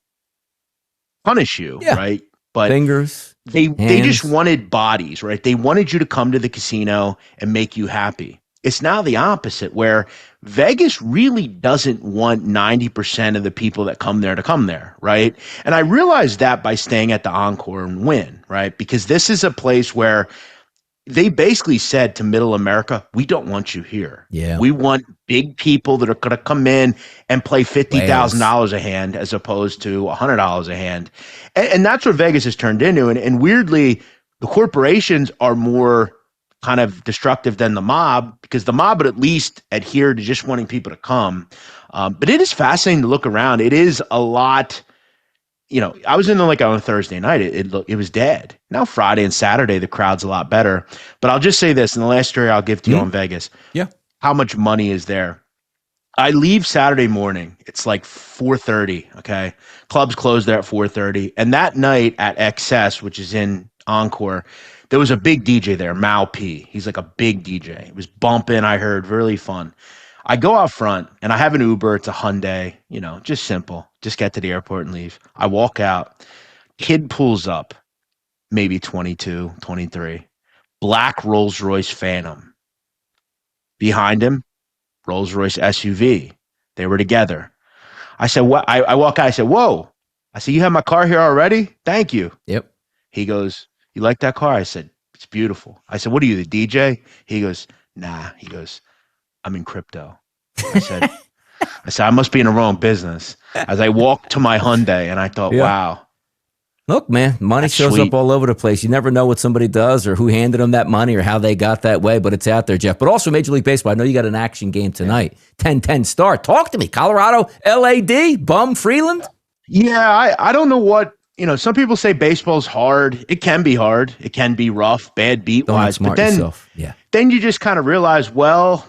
punish you, right? But fingers, they just wanted bodies, right? They wanted you to come to the casino and make you happy. It's now the opposite, where Vegas really doesn't want 90% of the people that come there to come there, right? And I realized that by staying at the Encore and Win, right? Because this is a place where they basically said to Middle America, we don't want you here. Yeah. We want big people that are going to come in and play $50,000 a hand as opposed to $100 a hand. And that's what Vegas has turned into. And weirdly, the corporations are more kind of destructive than the mob, because the mob would at least adhere to just wanting people to come. But it is fascinating to look around. It is a lot. I was in there like on a Thursday night. It was dead. Now Friday and Saturday, the crowd's a lot better. But I'll just say this, and the last story I'll give to you on Vegas. Yeah. How much money is there? I leave Saturday morning. It's like 4:30, okay? Clubs close there at 4:30. And that night at XS, which is in Encore, there was a big DJ there, Mal P. He's like a big DJ. It was bumping, I heard, really fun. I go out front, and I have an Uber. It's a Hyundai, just simple. Just get to the airport and leave. I walk out. Kid pulls up, maybe 22, 23. Black Rolls-Royce Phantom. Behind him, Rolls-Royce SUV. They were together. I said, "What?" I walk out. I said, "Whoa." I said, "You have my car here already? Thank you." Yep. He goes, "You like that car?" I said, "It's beautiful." I said, "What are you, the DJ?" He goes, "Nah." He goes, "I'm in crypto." I said, I must be in the wrong business. As I walked to my Hyundai, and I thought, wow. Look, man, money shows up all over the place. You never know what somebody does or who handed them that money or how they got that way, but it's out there, Jeff. But also Major League Baseball, I know you got an action game tonight. 10-10 start. Talk to me. Colorado, LAD, Bum, Freeland? Yeah, I don't know what, some people say baseball's hard. It can be hard. It can be rough, bad beat-wise. But then you just kind of realize, well,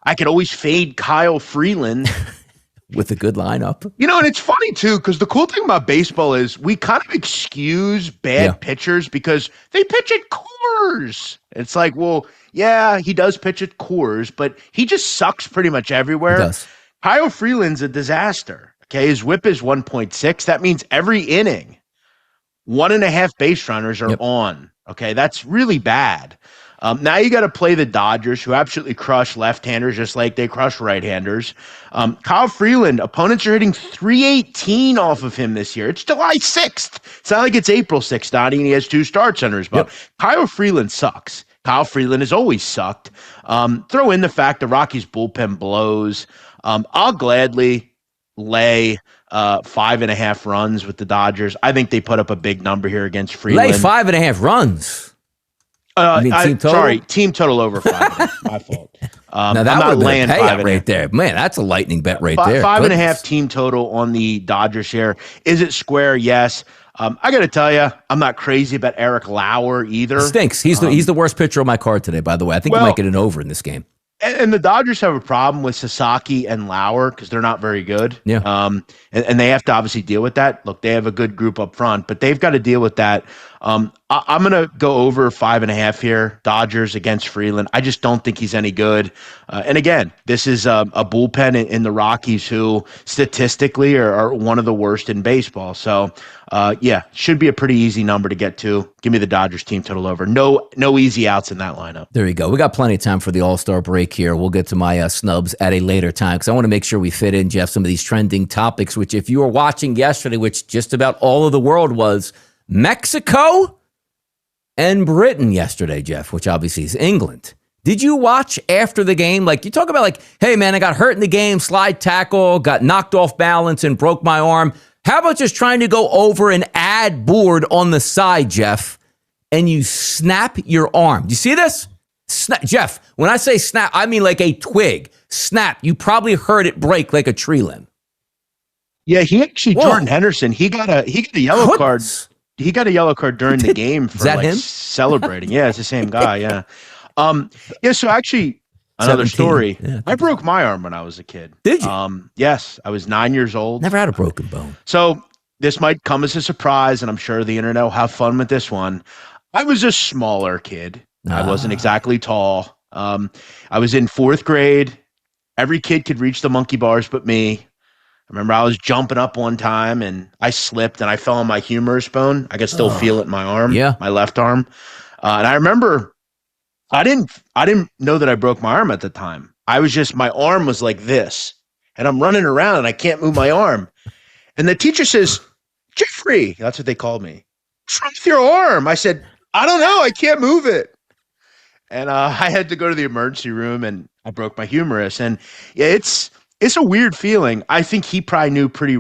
I could always fade Kyle Freeland. With a good lineup. And it's funny, too, because the cool thing about baseball is we kind of excuse bad pitchers because they pitch at Coors. It's like, well, yeah, he does pitch at Coors, but he just sucks pretty much everywhere. He does. Kyle Freeland's a disaster. Okay, his whip is 1.6. That means every inning, 1.5 base runners are on. Okay, that's really bad. Now you got to play the Dodgers, who absolutely crush left-handers just like they crush right-handers. Kyle Freeland, opponents are hitting 318 off of him this year. It's July 6th. It's not like it's April 6th, Donnie, and he has 2 starts under his belt. Yep. Kyle Freeland sucks. Kyle Freeland has always sucked. Throw in the fact the Rockies bullpen blows. I'll gladly lay 5.5 runs with the Dodgers. I think they put up a big number here against Freeland. Lay 5.5 runs. Team total? Sorry, team total over 5.5. My fault. Now that would be a payout right there. Man, that's a lightning bet right there. 5.5 team total on the Dodgers here. Is it square? Yes. I got to tell you, I'm not crazy about Eric Lauer either. Stinks. He's the worst pitcher on my card today, by the way. I think he might get an over in this game. And the Dodgers have a problem with Sasaki and Lauer because they're not very good. Yeah. And they have to obviously deal with that. Look, they have a good group up front, but they've got to deal with that. I'm going to go over 5.5 here. Dodgers against Freeland. I just don't think he's any good. And again, this is a bullpen in the Rockies who statistically are one of the worst in baseball. So, should be a pretty easy number to get to. Give me the Dodgers team total over. No easy outs in that lineup. There you go. We got plenty of time for the All-Star break here. We'll get to my snubs at a later time because I want to make sure we fit in, Jeff, some of these trending topics, which if you were watching yesterday, which just about all of the world was, Mexico and Britain yesterday, Jeff, which obviously is England. Did you watch after the game? Like, you talk about like, hey, man, I got hurt in the game, slide tackle, got knocked off balance and broke my arm. How about just trying to go over an ad board on the side, Jeff, and you snap your arm? Do you see this? Jeff, when I say snap, I mean like a twig. Snap. You probably heard it break like a tree limb. Yeah, Jordan Henderson, he got a yellow card. He got a yellow card during the game for him? Celebrating. Yeah, it's the same guy. Yeah. So actually, another 17. Story. Yeah, I broke my arm when I was a kid. Did you? Yes, I was 9 years old. Never had a broken bone. So this might come as a surprise, and I'm sure the internet will have fun with this one. I was a smaller kid. I wasn't exactly tall. I was in 4th grade. Every kid could reach the monkey bars but me. I remember I was jumping up one time and I slipped and I fell on my humerus bone. I could still feel it in my arm, my left arm. And I remember I didn't know that I broke my arm at the time. My arm was like this and I'm running around and I can't move my arm. And the teacher says, Jeffrey, that's what they called me. What's wrong with your arm? I said, I don't know. I can't move it. And I had to go to the emergency room and I broke my humerus. And yeah, it's a weird feeling. I think he probably knew pretty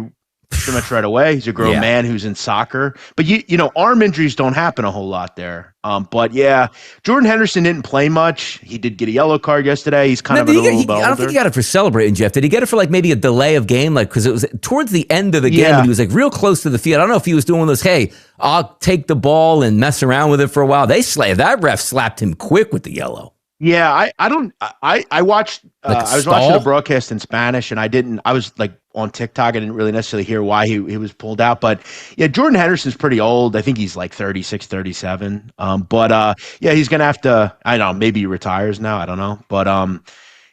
much right away. He's a grown man who's in soccer. But, you know, arm injuries don't happen a whole lot there. But, yeah, Jordan Henderson didn't play much. He did get a yellow card yesterday. He's kind of a little older. I don't think he got it for celebrating, Jeff. Did he get it for, like, maybe a delay of game? Like, because it was towards the end of the game when he was, like, real close to the field. I don't know if he was doing this, hey, I'll take the ball and mess around with it for a while. That ref slapped him quick with the yellow. Yeah, I watched, I was watching the broadcast in Spanish and I was like on TikTok. I didn't really necessarily hear why he was pulled out, but yeah, Jordan Henderson's pretty old. I think he's like 36, 37. But he's going to have to, I don't know, maybe he retires now. I don't know. But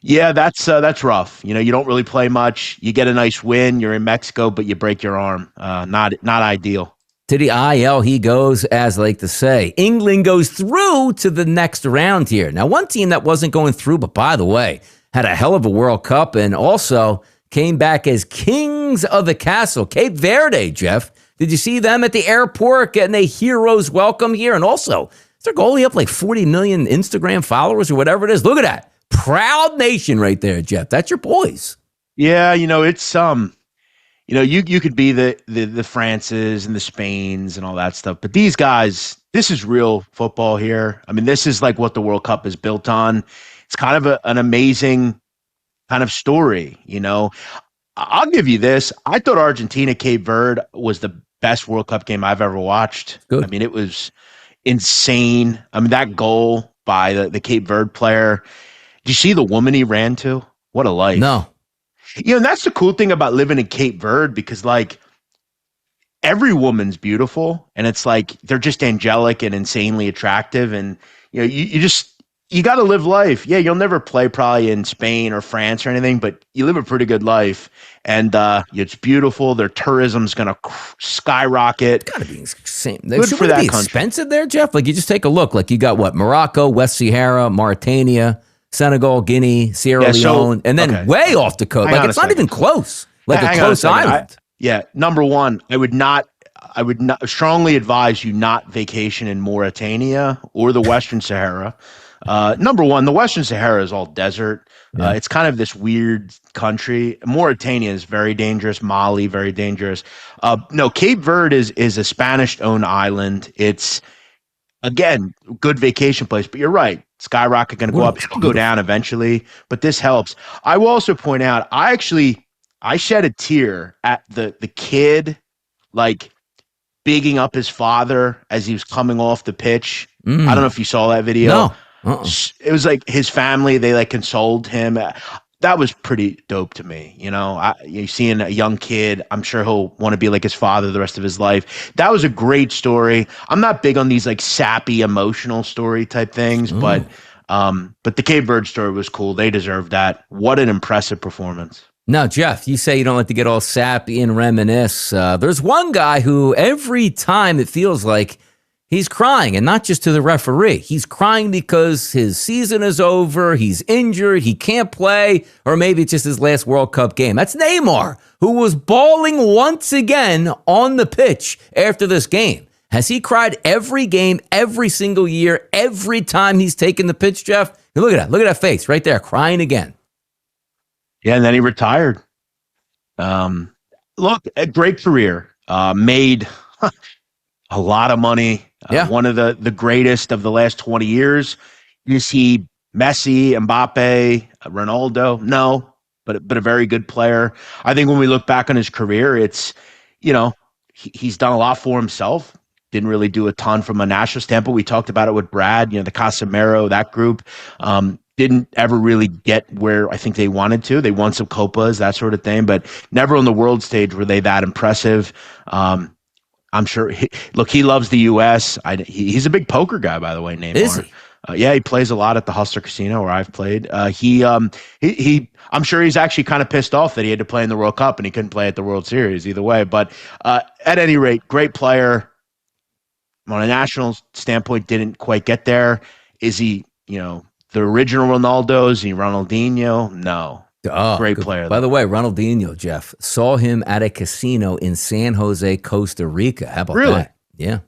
yeah, that's rough. You know, you don't really play much. You get a nice win. You're in Mexico, but you break your arm. Not ideal. To the IL he goes, as I like to say. England goes through to the next round here. Now, one team that wasn't going through, but by the way, had a hell of a World Cup and also came back as kings of the castle. Cape Verde, Jeff. Did you see them at the airport getting a hero's welcome here? And also, is their goalie up like 40 million Instagram followers or whatever it is? Look at that. Proud nation right there, Jeff. That's your boys. Yeah, you know, it's you know, you could be the Frances and the Spains and all that stuff, but these guys, this is real football here. I mean, this is like what the World Cup is built on. It's kind of an amazing kind of story, you know. I'll give you this. I thought Argentina Cape Verde was the best World Cup game I've ever watched. Good. I mean, it was insane. I mean, that goal by the Cape Verde player. Did you see the woman he ran to? What a life. No. You know, and that's the cool thing about living in Cape Verde because, like, every woman's beautiful and it's like they're just angelic and insanely attractive. And, you know, you just You got to live life. Yeah, you'll never play probably in Spain or France or anything, but you live a pretty good life. And it's beautiful. Their tourism's going to skyrocket. It's got to be insane. Good Should for it that be country. expensive there, Jeff? Like, you just take a look. Like, you got what? Morocco, West Sahara, Mauritania, Senegal, Guinea, Sierra Leone, and then way off the coast. Like, it's not even close. Like a close island. Number one, I would not strongly advise you not vacation in Mauritania or the Western Sahara. Number one, the Western Sahara is all desert. It's kind of this weird country. Mauritania is very dangerous. Mali, very dangerous. No, Cape Verde is a Spanish-owned island. It's, again, good vacation place. But you're right. Skyrocket going to go up. It'll go down eventually. But this helps. I will also point out, I shed a tear at the kid, like, bigging up his father as he was coming off the pitch. I don't know if you saw that video. No. It was like his family, they like consoled him. That was pretty dope to me. You seeing a young kid, I'm sure he'll want to be like his father the rest of his life. That was a great story. I'm not big on these like sappy emotional story type things, but the Cape Verde story was cool. They deserved that. What an impressive performance. Now, Jeff, you say you don't like to get all sappy and reminisce. There's one guy who every time it feels like he's crying, and not just to the referee. He's crying because his season is over, he's injured, he can't play, or maybe it's just his last World Cup game. That's Neymar, who was bawling once again on the pitch after this game. Has he cried every game, every single year, every time he's taken the pitch, Jeff? Look at that face right there, crying again. Yeah, and then he retired. Look, a great career. Made a lot of money. One of the greatest of the last 20 years. Is he Messi, Mbappe, Ronaldo? No, but a very good player. I think when we look back on his career, it's, he's done a lot for himself. Didn't really do a ton from a national standpoint. We talked about it with Brad, the Casemiro, that group. Didn't ever really get where I think they wanted to. They won some Copas, that sort of thing, but never on the world stage were they that impressive. I'm sure. He loves the U.S. He's a big poker guy, by the way. Neymar. Is he? Yeah, he plays a lot at the Hustler Casino where I've played. I'm sure he's actually kind of pissed off that he had to play in the World Cup and he couldn't play at the World Series either way. But at any rate, great player. On a national standpoint, didn't quite get there. Is he, the original Ronaldo? Is he Ronaldinho? No. Great player. By the way, Ronaldinho, Jeff, saw him at a casino in San Jose, Costa Rica. How about that? Yeah.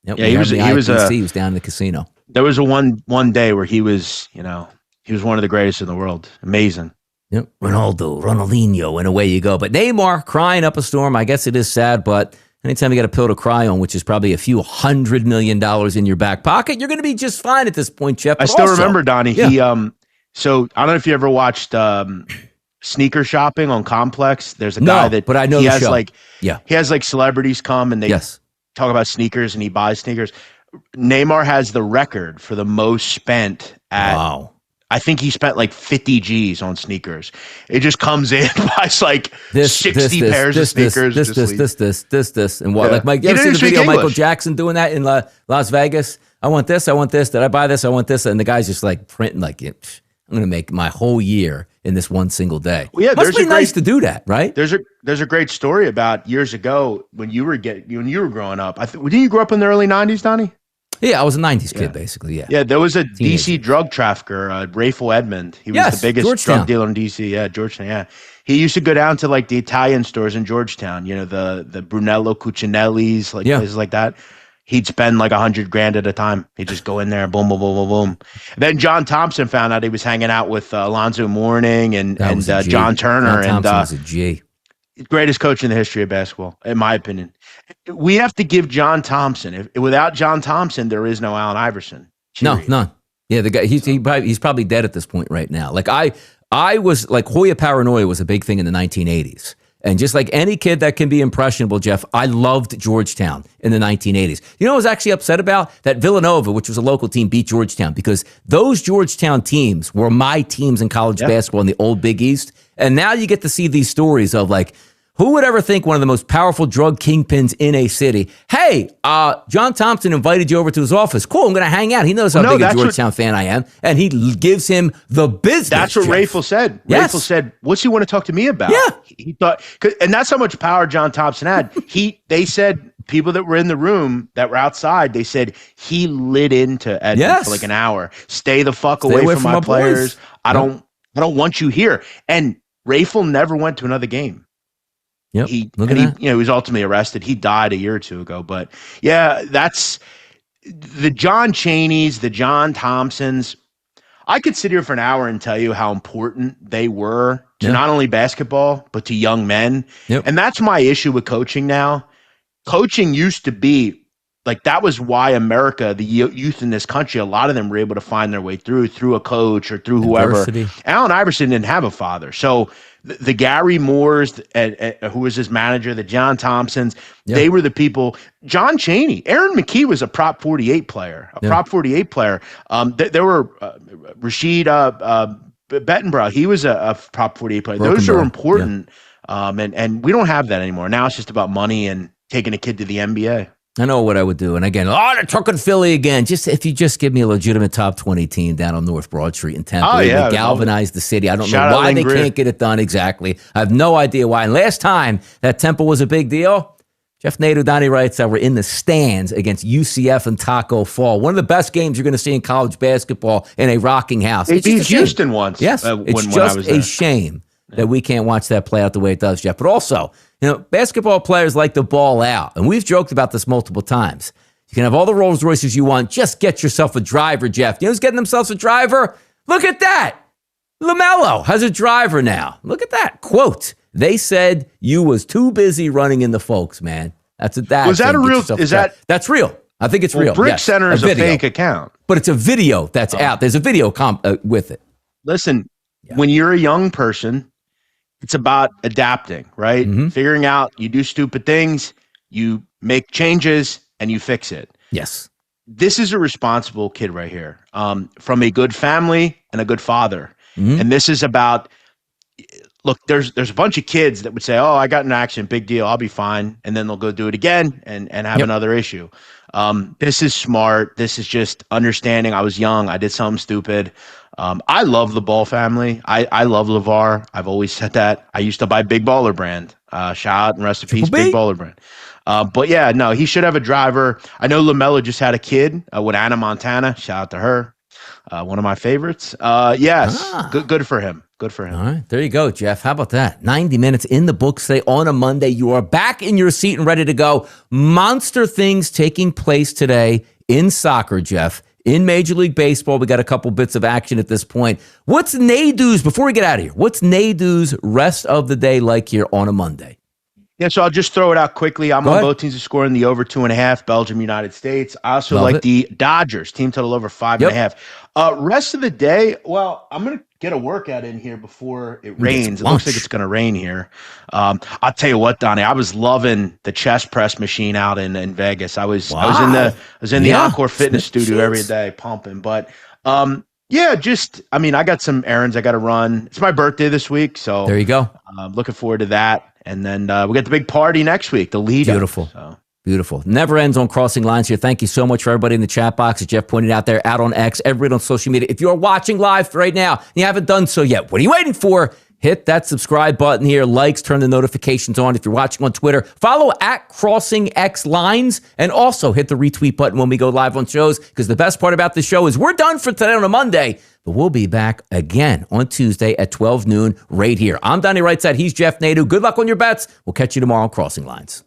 Yep, yeah, he was down in the casino. There was a one day where he was one of the greatest in the world. Amazing. Yep. Ronaldinho, and away you go. But Neymar crying up a storm. I guess it is sad, but anytime you got a pill to cry on, which is probably a few $100 million in your back pocket, you're going to be just fine at this point, Jeff. I still remember, Donnie. Yeah. So I don't know if you ever watched sneaker shopping on Complex. There's a guy that, but I know he the has show. He has like celebrities come and they talk about sneakers and he buys sneakers. Neymar has the record for the most spent at. Wow. I think he spent like 50 G's on sneakers. It just comes in, buys like 60 pairs of sneakers. This. And what? Like, you ever see the video of Michael Jackson doing that in Las Vegas? I want this. Did I buy this? I want this. And the guy's just like printing like, I'm going to make my whole year in this one single day. Well, yeah, must be nice to do that, right? There's a great story about years ago when you were growing up. Didn't you grow up in the early 90s, Donnie? Yeah, I was a 90s kid, basically, yeah. Yeah, there was a D.C. drug trafficker, Rayful Edmond. He was the biggest drug dealer in D.C., yeah, Georgetown, yeah. He used to go down to, like, the Italian stores in Georgetown, the Brunello Cucinelli's, places like that. He'd spend, like, $100,000 at a time. He'd just go in there, boom, boom, boom, boom, boom. Then John Thompson found out he was hanging out with Alonzo Mourning and John Turner. John Thompson was a G. Greatest coach in the history of basketball, in my opinion. We have to give John Thompson. Without John Thompson, there is no Allen Iverson. No, none. Yeah, the guy he's probably dead at this point right now. Like I was like Hoya paranoia was a big thing in the 1980s. And just like any kid that can be impressionable, Jeff, I loved Georgetown in the 1980s. You know what I was actually upset about? That Villanova, which was a local team, beat Georgetown because those Georgetown teams were my teams in college basketball in the old Big East. And now you get to see these stories of like Who would ever think one of the most powerful drug kingpins in a city? Hey, John Thompson invited you over to his office. Cool, I'm going to hang out. He knows how big a Georgetown fan I am, and he gives him the business. That's what Rafel said. Yes. Rafel said, "What's he want to talk to me about?" Yeah, he thought, and that's how much power John Thompson had. They said people that were in the room that were outside, they said he lit into Edmond for like an hour. Stay the fuck away from my players. I don't want you here. And Rafel never went to another game. Yep. He was ultimately arrested. He died a year or two ago. But yeah, that's the John Cheneys, the John Thompsons. I could sit here for an hour and tell you how important they were to not only basketball, but to young men. Yep. And that's my issue with coaching now. Coaching used to be like, that was why America, the youth in this country, a lot of them were able to find their way through a coach or through whoever. Allen Iverson didn't have a father. So the Gary Moores, who was his manager, the John Thompsons, they were the people. John Chaney, Aaron McKee was a Prop 48 player. Prop 48 player. There were Rashid Bettenbrough. He was a Prop 48 player. Those are important, and we don't have that anymore. Now it's just about money and taking a kid to the NBA. I know what I would do. And again, they're talking Philly again. If you just give me a legitimate top 20 team down on North Broad Street in Temple, galvanize the city. I don't know why they can't get it done exactly. I have no idea why. And last time that Temple was a big deal, Jeff Nadu, Donnie Rightside were in the stands against UCF and Taco Fall. One of the best games you're going to see in college basketball in a rocking house. They beat Houston once. Yes, it's just a shame that we can't watch that play out the way it does, Jeff. But also, basketball players like to ball out. And we've joked about this multiple times. You can have all the Rolls Royces you want. Just get yourself a driver, Jeff. You know who's getting themselves a driver? Look at that. LaMelo has a driver now. Look at that. Quote, they said you was too busy running in the folks, man. That's a dad. Was that a real? That's real. I think it's real. Brick Center is a fake account. But it's a video that's out. There's a video with it. Listen, when you're a young person, it's about adapting, right? Mm-hmm. Figuring out you do stupid things, you make changes, and you fix it. Yes. This is a responsible kid right here, from a good family and a good father. Mm-hmm. And this is about, look, there's a bunch of kids that would say, oh, I got in an accident, big deal, I'll be fine. And then they'll go do it again and have another issue. This is smart. This is just understanding. I was young. I did something stupid. I love the Ball family. I love LeVar. I've always said that. I used to buy Big Baller Brand. Shout out and rest in peace, Big Baller Brand. But yeah, no, he should have a driver. I know LaMelo just had a kid with Anna Montana. Shout out to her. One of my favorites. Yes, good for him. Good for him. All right, there you go, Jeff. How about that? 90 minutes in the books today on a Monday. You are back in your seat and ready to go. Monster things taking place today in soccer, Jeff. In Major League Baseball, we got a couple bits of action at this point. What's Nadu's, before we get out of here, what's Nadu's rest of the day like here on a Monday? Yeah, so I'll just throw it out quickly. I'm on both teams to score in the over 2.5, Belgium, United States. I also like the Dodgers, team total over 5.5. Rest of the day, well, I'm going to get a workout in here before it rains. It looks like it's going to rain here. I'll tell you what, Donnie, I was loving the chest press machine out in Vegas. I was in the Encore Fitness Studio every day pumping. But I got some errands I got to run. It's my birthday this week, so there you go. I'm looking forward to that. And then we got the big party next week, the lead. Beautiful. Beautiful. Never ends on Crossing Lines here. Thank you so much for everybody in the chat box, as Jeff pointed out there, out on X, everybody on social media. If you're watching live right now and you haven't done so yet, what are you waiting for? Hit that subscribe button here, likes, turn the notifications on. If you're watching on Twitter, follow at Crossing X Lines, and also hit the retweet button when we go live on shows, because the best part about the show is we're done for today on a Monday, but we'll be back again on Tuesday at 12 noon right here. I'm Donnie Rightside. He's Jeff Nadu. Good luck on your bets. We'll catch you tomorrow on Crossing Lines.